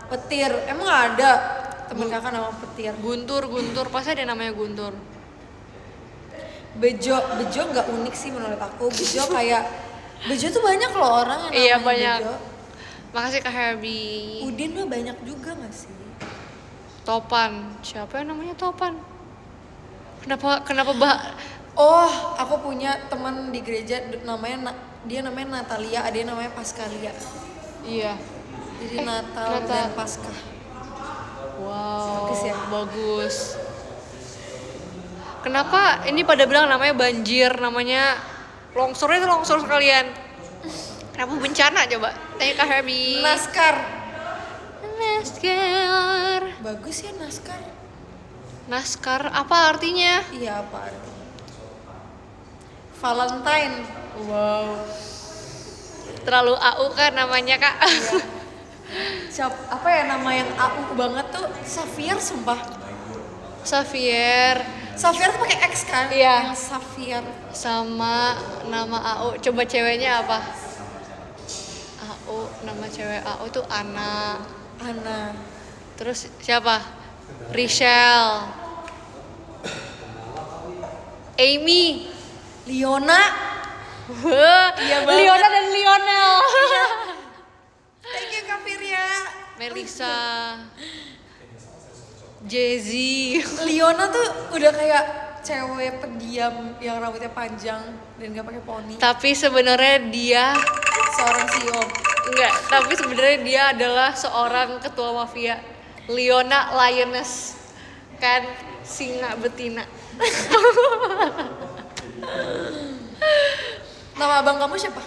Petir. Emang ada temen kakak nama Petir? Guntur pasti ada namanya Guntur. Bejo nggak unik sih menurut aku. Bejo kayak Bejo tuh banyak loh orang yang namanya Iya, banyak. Bejo. Makasih Kak Herbie. Udin mah banyak juga nggak sih? Topan, siapa yang namanya Topan? Kenapa Oh, aku punya teman di gereja dia namanya Natalia, ada yang namanya Paskalia. Iya. Jadi Natal dan Paskah. Wow, Bagus ya? bagus. Kenapa ini pada bilang namanya banjir, namanya longsornya itu longsor sekalian. Kenapa bencana coba? Tanya Kak Herbie. Naskar. Naskar. Bagus ya Naskar. Naskar apa artinya? Iya apa artinya? Valentine. Wow. Terlalu AU kan namanya Kak. Apa ya nama yang AU banget tuh? Xavier sumpah. Xavier Xavier tuh pakai X kan? Iya. Yang Xavier. sama nama AU. Coba ceweknya apa? AU, nama cewek AU tuh Ana. Ana. Terus siapa? Richelle. Amy. Liona. Iya banget. Liona dan Lionel. Thank you Kak Firya. Melissa. Jay-Z. Liona tuh udah kayak cewek pendiam yang rambutnya panjang dan gak pakai poni. Tapi sebenarnya dia Seorang CEO. enggak, tapi sebenarnya dia adalah seorang ketua mafia. Liona Lioness. Kan singa betina. Nama abang kamu siapa?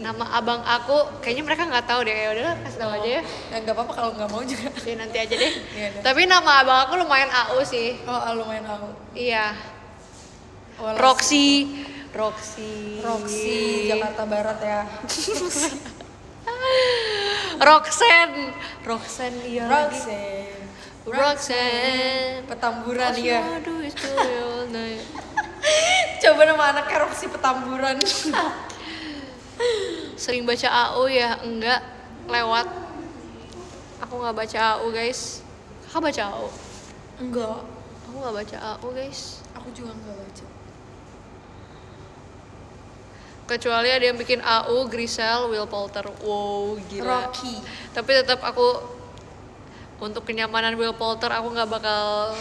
Nama abang aku kayaknya mereka nggak tahu deh. Ya udahlah, kasih tahu aja ya. Ya nggak apa-apa kalau nggak mau juga. Ya nanti aja deh. Iya deh. Tapi nama abang aku lumayan AU sih. Oh lumayan aku. Iya. Walas. Roxy, Roxy Jakarta Barat ya. Roxanne iya lagi. Roxanne. Petamburan All ya. you do is do it all night. Coba nama anaknya Roxy Petamburan. Sering baca AU ya? Enggak, lewat. Aku nggak baca AU guys. Kakak baca AU? Enggak. Aku nggak baca AU guys. Aku juga nggak baca. Kecuali ada yang bikin AU, Grisel, Will Poulter. Wow, gila. Rocky. Tapi tetap aku untuk kenyamanan Will Poulter aku nggak bakal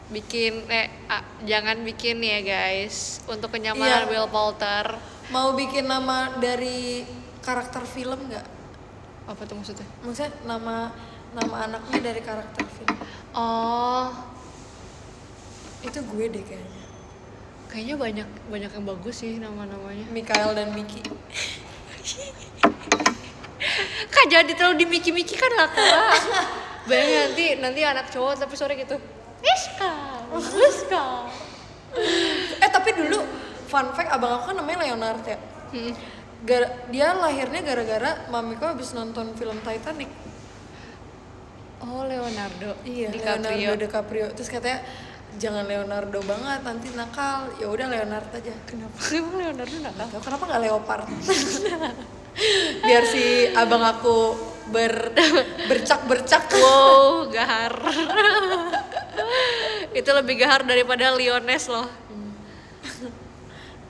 bikin jangan bikin ya guys. Untuk kenyamanan Iya. Will Poulter. Mau bikin nama dari karakter film nggak? Apa tuh maksudnya? Maksudnya nama anaknya dari karakter film. Oh, Itu gue deh kayaknya. kayaknya banyak yang bagus sih nama-namanya. Mikael dan Miki. Kak jadi terlalu dimiki-miki kan gak kalah. Bayangin nanti anak cowok tapi sore gitu. Iska. Tapi dulu fun fact abang aku kan namanya Leonard ya. Dia lahirnya gara-gara mamiku habis nonton film Titanic. Oh, Leonardo. Iya, Leonardo DiCaprio. Terus katanya jangan Leonardo banget nanti nakal. Ya udah Leonard aja. Kenapa emang Leonardo nakal? Tahu kenapa nggak Leopard? Biar si abang aku bercak-bercak. Wow, gahar. Itu lebih gahar daripada Lioness loh.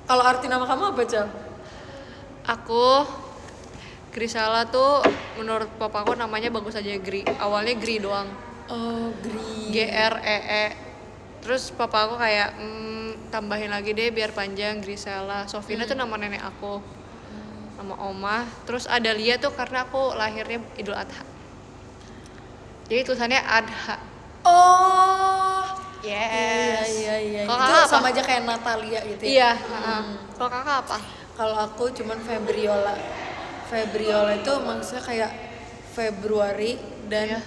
Kalau arti nama kamu apa, Cal? Aku Grisala tuh menurut papaku namanya bagus aja Gri. Awalnya Gri doang. Oh, Gri. GREE. Terus papa aku kayak tambahin lagi deh biar panjang Grisela. Sofina tuh nama nenek aku, nama oma. Terus ada Lia tuh karena aku lahirnya Idul Adha. Jadi tulisannya Adha. Oh. Yes. Iya. Kalau Itu kakak apa? sama aja kayak Natalia gitu ya. Iya. Kalau kakak apa? Kalau aku cuman Febriola. Febriola itu maksudnya kayak Februari dan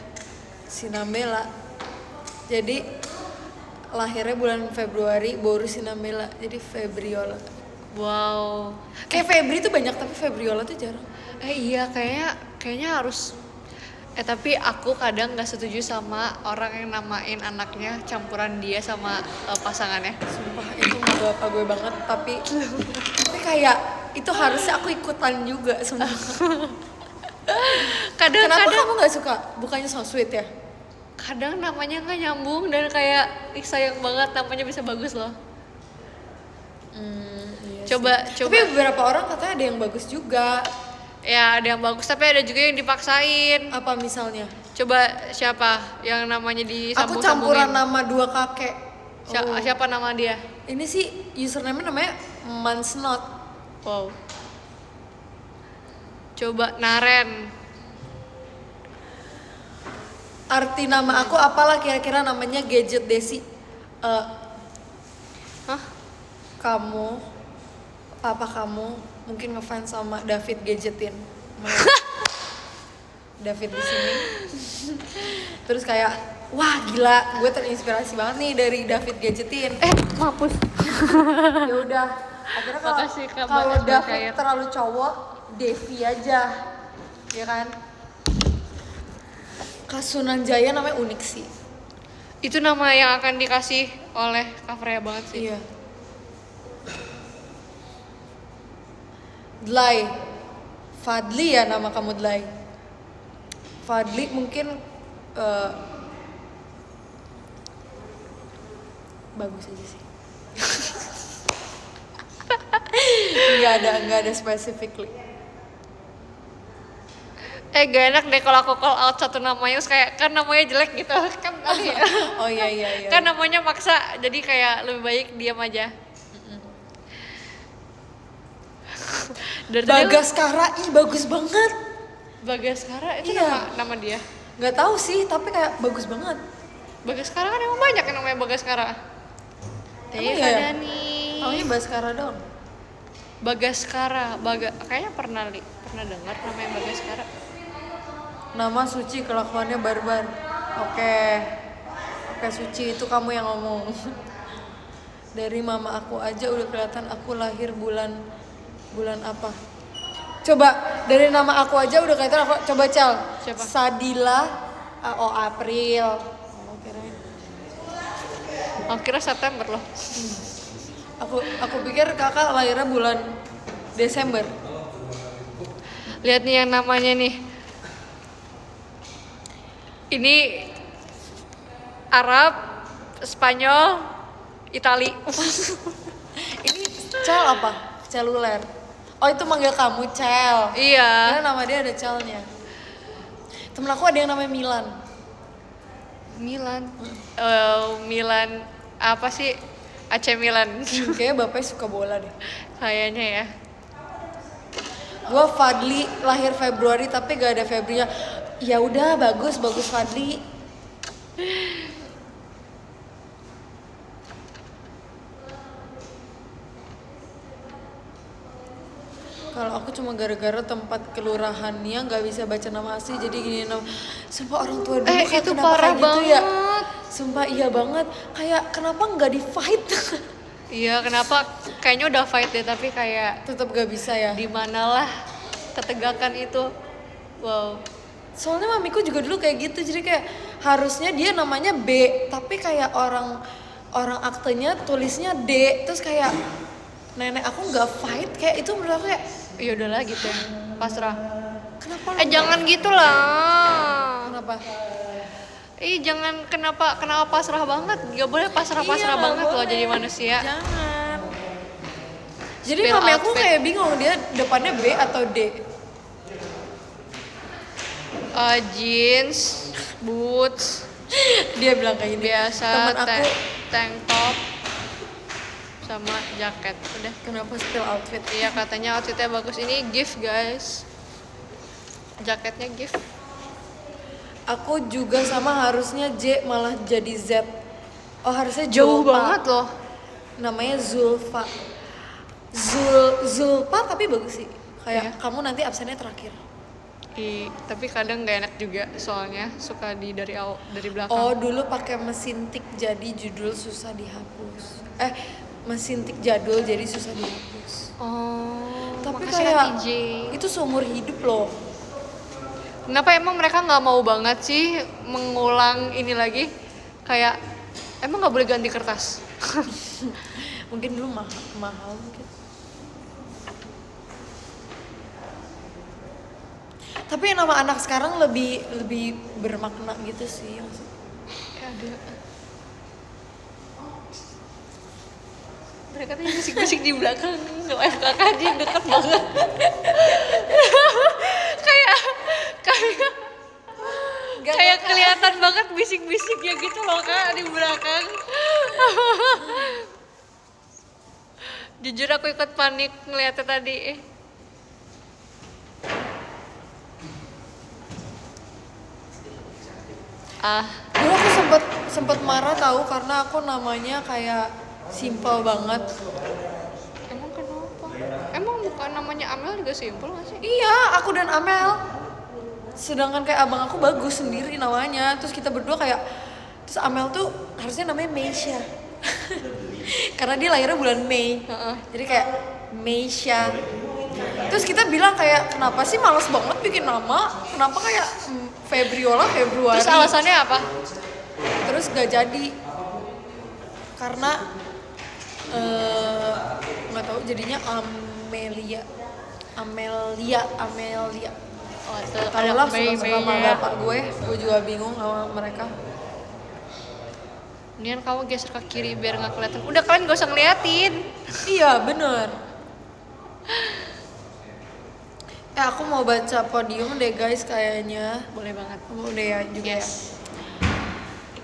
Sinambela. Jadi lahirnya bulan Februari baru Sinambela. Jadi Febriola. Wow. Kayak Febri tuh banyak tapi Febriola tuh jarang. Iya kayaknya harus Tapi aku kadang nggak setuju sama orang yang namain anaknya campuran dia sama pasangannya. Sumpah itu nggak bapak gue banget, tapi kayak itu harusnya aku ikutan juga sumpah. Kenapa Kadang-kadang kamu nggak suka? Bukannya so sweet ya? kadang namanya nggak nyambung dan kayak ih, sayang banget namanya bisa bagus loh. Iya Coba sih. Tapi beberapa orang katanya ada yang bagus juga. ya ada yang bagus tapi ada juga yang dipaksain. Apa misalnya? Coba siapa yang namanya Aku campuran nama dua kakek. Siapa nama dia? Ini sih username namanya Mansnot. Wow. Coba Naren. Arti nama aku apalah kira-kira namanya Gadget Desi. Hah? Kamu, papa kamu mungkin ngefans sama David Gadgetin. David di sini. Terus kayak wah gila, gue terinspirasi banget nih dari David Gadgetin. Mampus. Ya udah. Akhirnya Makasih, Kak, kalau banyak David berkait. terlalu cowok, Devi aja. Ya kan? Kasunan Jaya namanya unik sih. Itu nama yang akan dikasih oleh Kak Freya banget sih. Iya. Dlai. Fadli ya nama kamu Dlai. Fadli mungkin bagus aja sih. Nggak ada specifically. Gak enak deh kalau aku call out satu namanya terus kayak kan namanya jelek gitu kan aneh ya. Oh iya. Kan namanya maksa jadi kayak lebih baik diam aja. Dari tadi Bagaskara, ih bagus banget. Bagaskara itu Iya. nama dia. Nggak tahu sih, tapi kayak bagus banget. Bagaskara kan emang banyak yang namanya Bagaskara. Emang iya ya? Dani. Namanya Baskara dong. Bagaskara, kayaknya pernah dengar namanya Bagaskara. Nama Suci, kelakuannya barbar. Oke, Suci itu kamu yang ngomong. Dari mama aku aja udah kelihatan aku lahir bulan apa. Coba dari nama aku aja udah kelihatan aku. Coba Cel. Siapa? Sadila. April. Kirain. Kira September loh. Aku pikir kakak lahirnya bulan Desember. Lihat nih yang namanya nih. Ini Arab, Spanyol, Itali. Ini Cel apa? Celuler. Oh itu manggil kamu Cel. Iya. Karena nama dia ada Celnya. Temen aku ada yang namanya Milan. Milan apa sih? AC Milan. Kayaknya bapaknya suka bola deh. Kayaknya ya. Gua Fadli lahir Februari tapi gak ada Febrinya. Ya udah bagus Fadli. Kalau aku cuma gara-gara tempat kelurahannya nggak bisa baca nama asli jadi gini nama. Sumpah orang tua dulu kayak Itu kenapa parah kayak gitu ya? banget. Sumpah iya banget. Kayak kenapa nggak di fight? Iya, kenapa? Kayaknya udah fight deh tapi kayak Tetap gak bisa ya. di manalah ketegakan itu. Wow. Soalnya mamiku juga dulu kayak gitu, jadi kayak harusnya dia namanya B, tapi kayak orang aktenya tulisnya D, terus kayak nenek aku nggak fight, kayak itu menurut aku kayak Ya udahlah gitu. Pasrah. kenapa? Jangan gitu lah. Kenapa? Jangan kenapa pasrah banget. Gak boleh pasrah-pasrah Iya, banget nggak loh boleh. jadi manusia. Jangan. Jadi Spill mami aku outfit. kayak bingung dia depannya B atau D. Jeans, boots, Dia bilang kayak gini. biasa, Temen aku tank top, sama jaket. Udah. kenapa spill outfit? Iya katanya outfitnya bagus. Ini gift guys. Jaketnya gift. Aku juga sama harusnya J malah jadi Z. Oh harusnya Jauh Zulfa. banget loh. Namanya Zulfa. Zulfa tapi bagus sih. Kayak kamu nanti absennya terakhir. Tapi kadang gak enak juga soalnya suka dari belakang. Oh dulu pakai mesin tik jadi judul susah dihapus. Mesin tik jadul jadi susah dihapus. Oh, Tapi makasih kayak Kak TJ. itu seumur hidup loh. Kenapa emang mereka nggak mau banget sih mengulang ini lagi? Kayak emang nggak boleh ganti kertas? Mungkin dulu mahal mungkin. Tapi nama anak sekarang lebih bermakna gitu sih maksudnya. Ada. Mereka tuh bisik-bisik di belakang FKK aja deket banget. kayak kelihatan banget bisik-bisiknya gitu loh Kak di belakang. Jujur aku ikut panik ngeliatnya tadi. Dulu aku sempet marah tahu karena aku namanya kayak simple banget. Emang kenapa? Emang bukan namanya Amel juga simpel gak sih? Iya, aku dan Amel. Sedangkan kayak abang aku bagus sendiri namanya. Terus kita berdua kayak, terus Amel tuh harusnya namanya Meisha. Karena dia lahirnya bulan Mei. Jadi kayak Meisha. Terus kita bilang kayak, kenapa sih males banget bikin nama? Kenapa kayak Februari? Terus alasannya apa? Terus gak jadi. Karena nggak tahu jadinya Amelia. Oh, itu Tahu lah Mei suka sama ya. bapak gue juga bingung sama mereka. Nian kamu geser ke kiri biar nggak kelihatan. Udah kalian gak usah ngeliatin. Iya bener. Aku mau baca podium deh guys kayaknya. Boleh banget. Kamu udah ya juga ya. Yes.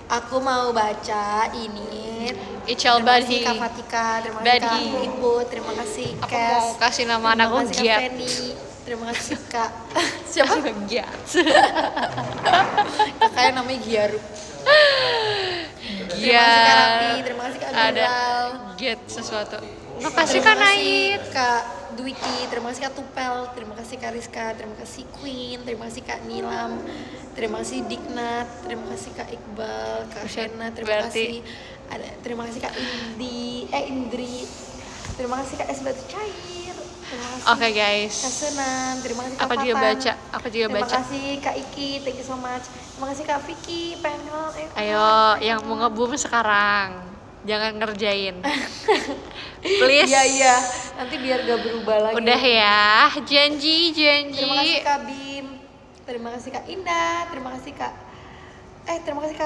Aku mau baca ini. Ichal Terima kasih Badhi. Kak Fatika, terima kasih Kak Badhi. Ibu, terima kasih Aku Kes. mau kasih nama anakku Terima kasih Kak Giat. Feni. Terima kasih Kak. Siapa? Giat. Kakaknya namanya Giaru. Terima kasih Kak Rapi, terima kasih Kak Ada Gural. Giat sesuatu. Makasih Terima Kak Nait. Kak Dwiki, terima kasih Kak Tupel, terima kasih Kak Rizka, terima kasih Queen, terima kasih Kak Nilam, terima kasih Diknat, terima kasih Kak Iqbal, Kak Shena, terima berarti- kasih terima kasih Kak Indri, terima kasih Kak Es Batu Cair, terima kasih Oke guys. Kak Sunan, terima kasih Kak Aku juga Fatan. baca. Terima kasih Kak Iki, thank you so much. Terima kasih Kak Vicky, panel. Ayo, yang mau nge-boom sekarang. Jangan ngerjain. Please. Iya, nanti biar gak berubah lagi. Udah ya. Janji. Terima kasih Kak Bim, terima kasih Kak Indah, terima kasih Kak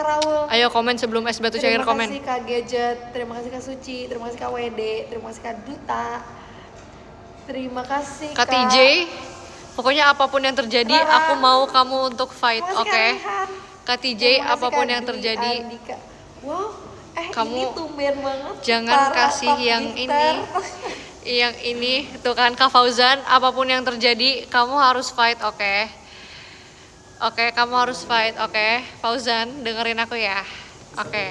Raul. Ayo komen sebelum es batu cair Terima komen. kasih Kak Gadget, terima kasih Kak Suci, terima kasih Kak WD, terima kasih Kak Duta, terima kasih Kak TJ. Pokoknya apapun yang terjadi, Rara. aku mau kamu untuk fight, Terima kasih oke? Kak Rehan. Kak TJ, Terima kasih apapun Kak yang Dwi terjadi, Andika. Wow, kamu ini tumben banget. jangan para kasih top yang gifter. ini. Yang ini, tuh kan Kak Fauzan, apapun yang terjadi, kamu harus fight, oke? Oke, kamu harus fight, oke? Fauzan, dengerin aku ya, oke?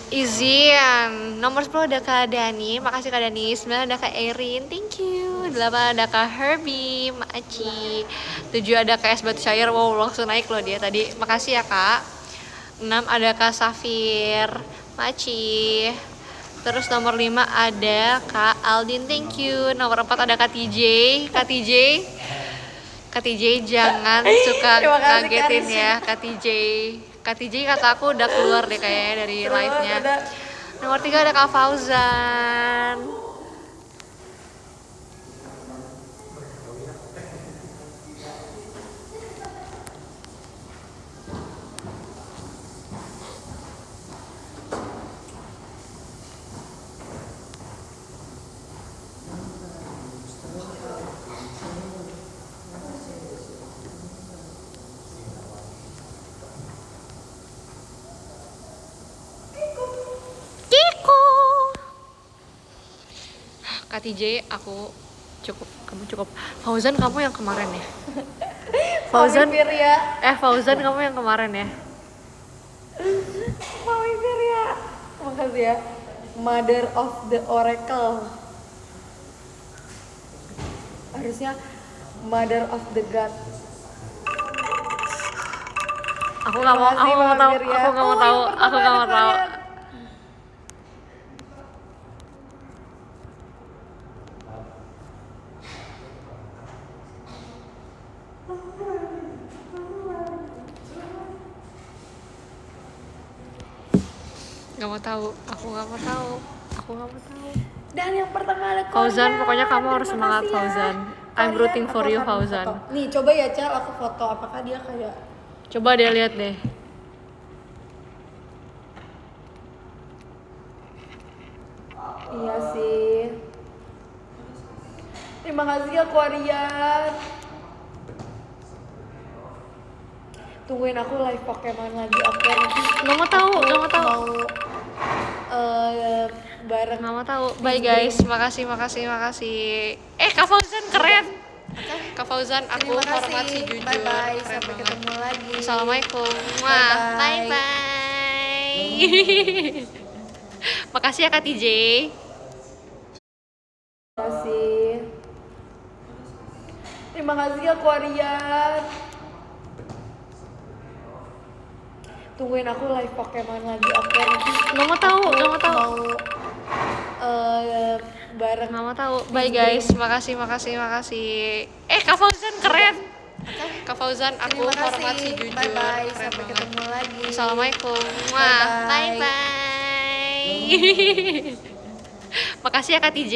Izin, nomor 10 ada Kak Dani, makasih Kak Dani. 9 ada Kak Erin, thank you. 8 ada Kak Herbie, Maci. 7 ada Kak Es Batu Cair, wow langsung naik loh dia tadi. Makasih ya Kak. 6 ada Kak Safir, Maci. Terus nomor 5 ada Kak Aldin, thank you. Nomor 4 ada Kak TJ. Kak TJ jangan suka Terima kasih, Kak ngagetin Rizky. ya Kak TJ. Kak TJ kata aku udah keluar deh kayaknya dari Terus live-nya. ada- Nomor 3 ada Kak Fauzan. Kiko. Kak TJ aku cukup, kamu cukup. Fauzan kamu yang kemarin ya. Fauzan, Mami Firya, Fauzan kamu yang kemarin ya. Mami Firya. Makasih ya. Mother of the Oracle. Harusnya Mother of the God. Aku nggak mau, Makasih, aku nggak mau Mami tahu, Firya. aku nggak mau Oh, tahu, yang pertama aku nggak mau ada tahu. kalian. Gak mau tahu, aku gak mau tahu, aku gak mau tahu. Dan yang pertama ada Fauzan, Korea. pokoknya kamu harus Terima semangat kasih ya. Fauzan. I'm Korea, rooting for aku you akan Fauzan. foto. Nih coba ya Cel, aku foto apakah dia kayak Coba deh lihat deh. iya sih. Terima kasih ya Korean. Tungguin aku live Pokemon lagi oke nanti. Gak mau tahu, Aku gak mau tahu. Mau bareng. Nggak mau tahu. Bye guys, makasih. Kak Fauzan keren. Kak Fauzan, aku Terima kasih. hormat sih jujur. Bye bye, Keren sampai banget. ketemu lagi. Assalamualaikum. Bye-bye. Bye bye. Makasih ya Kak TJ. Terima kasih. Terima kasih ya Korean. Tungguin aku live Pokemon lagi oke nanti. Nggak mau tahu, Aku nggak mau tahu. Mau bareng. Nggak mau tahu. Bye guys, makasih. Kak Fauzan keren. Kak Fauzan, aku Terima hormat kasih. sih jujur. Bye bye, Keren sampai banget. ketemu lagi. Assalamualaikum. Bye-bye. Bye bye. Makasih ya Kak TJ.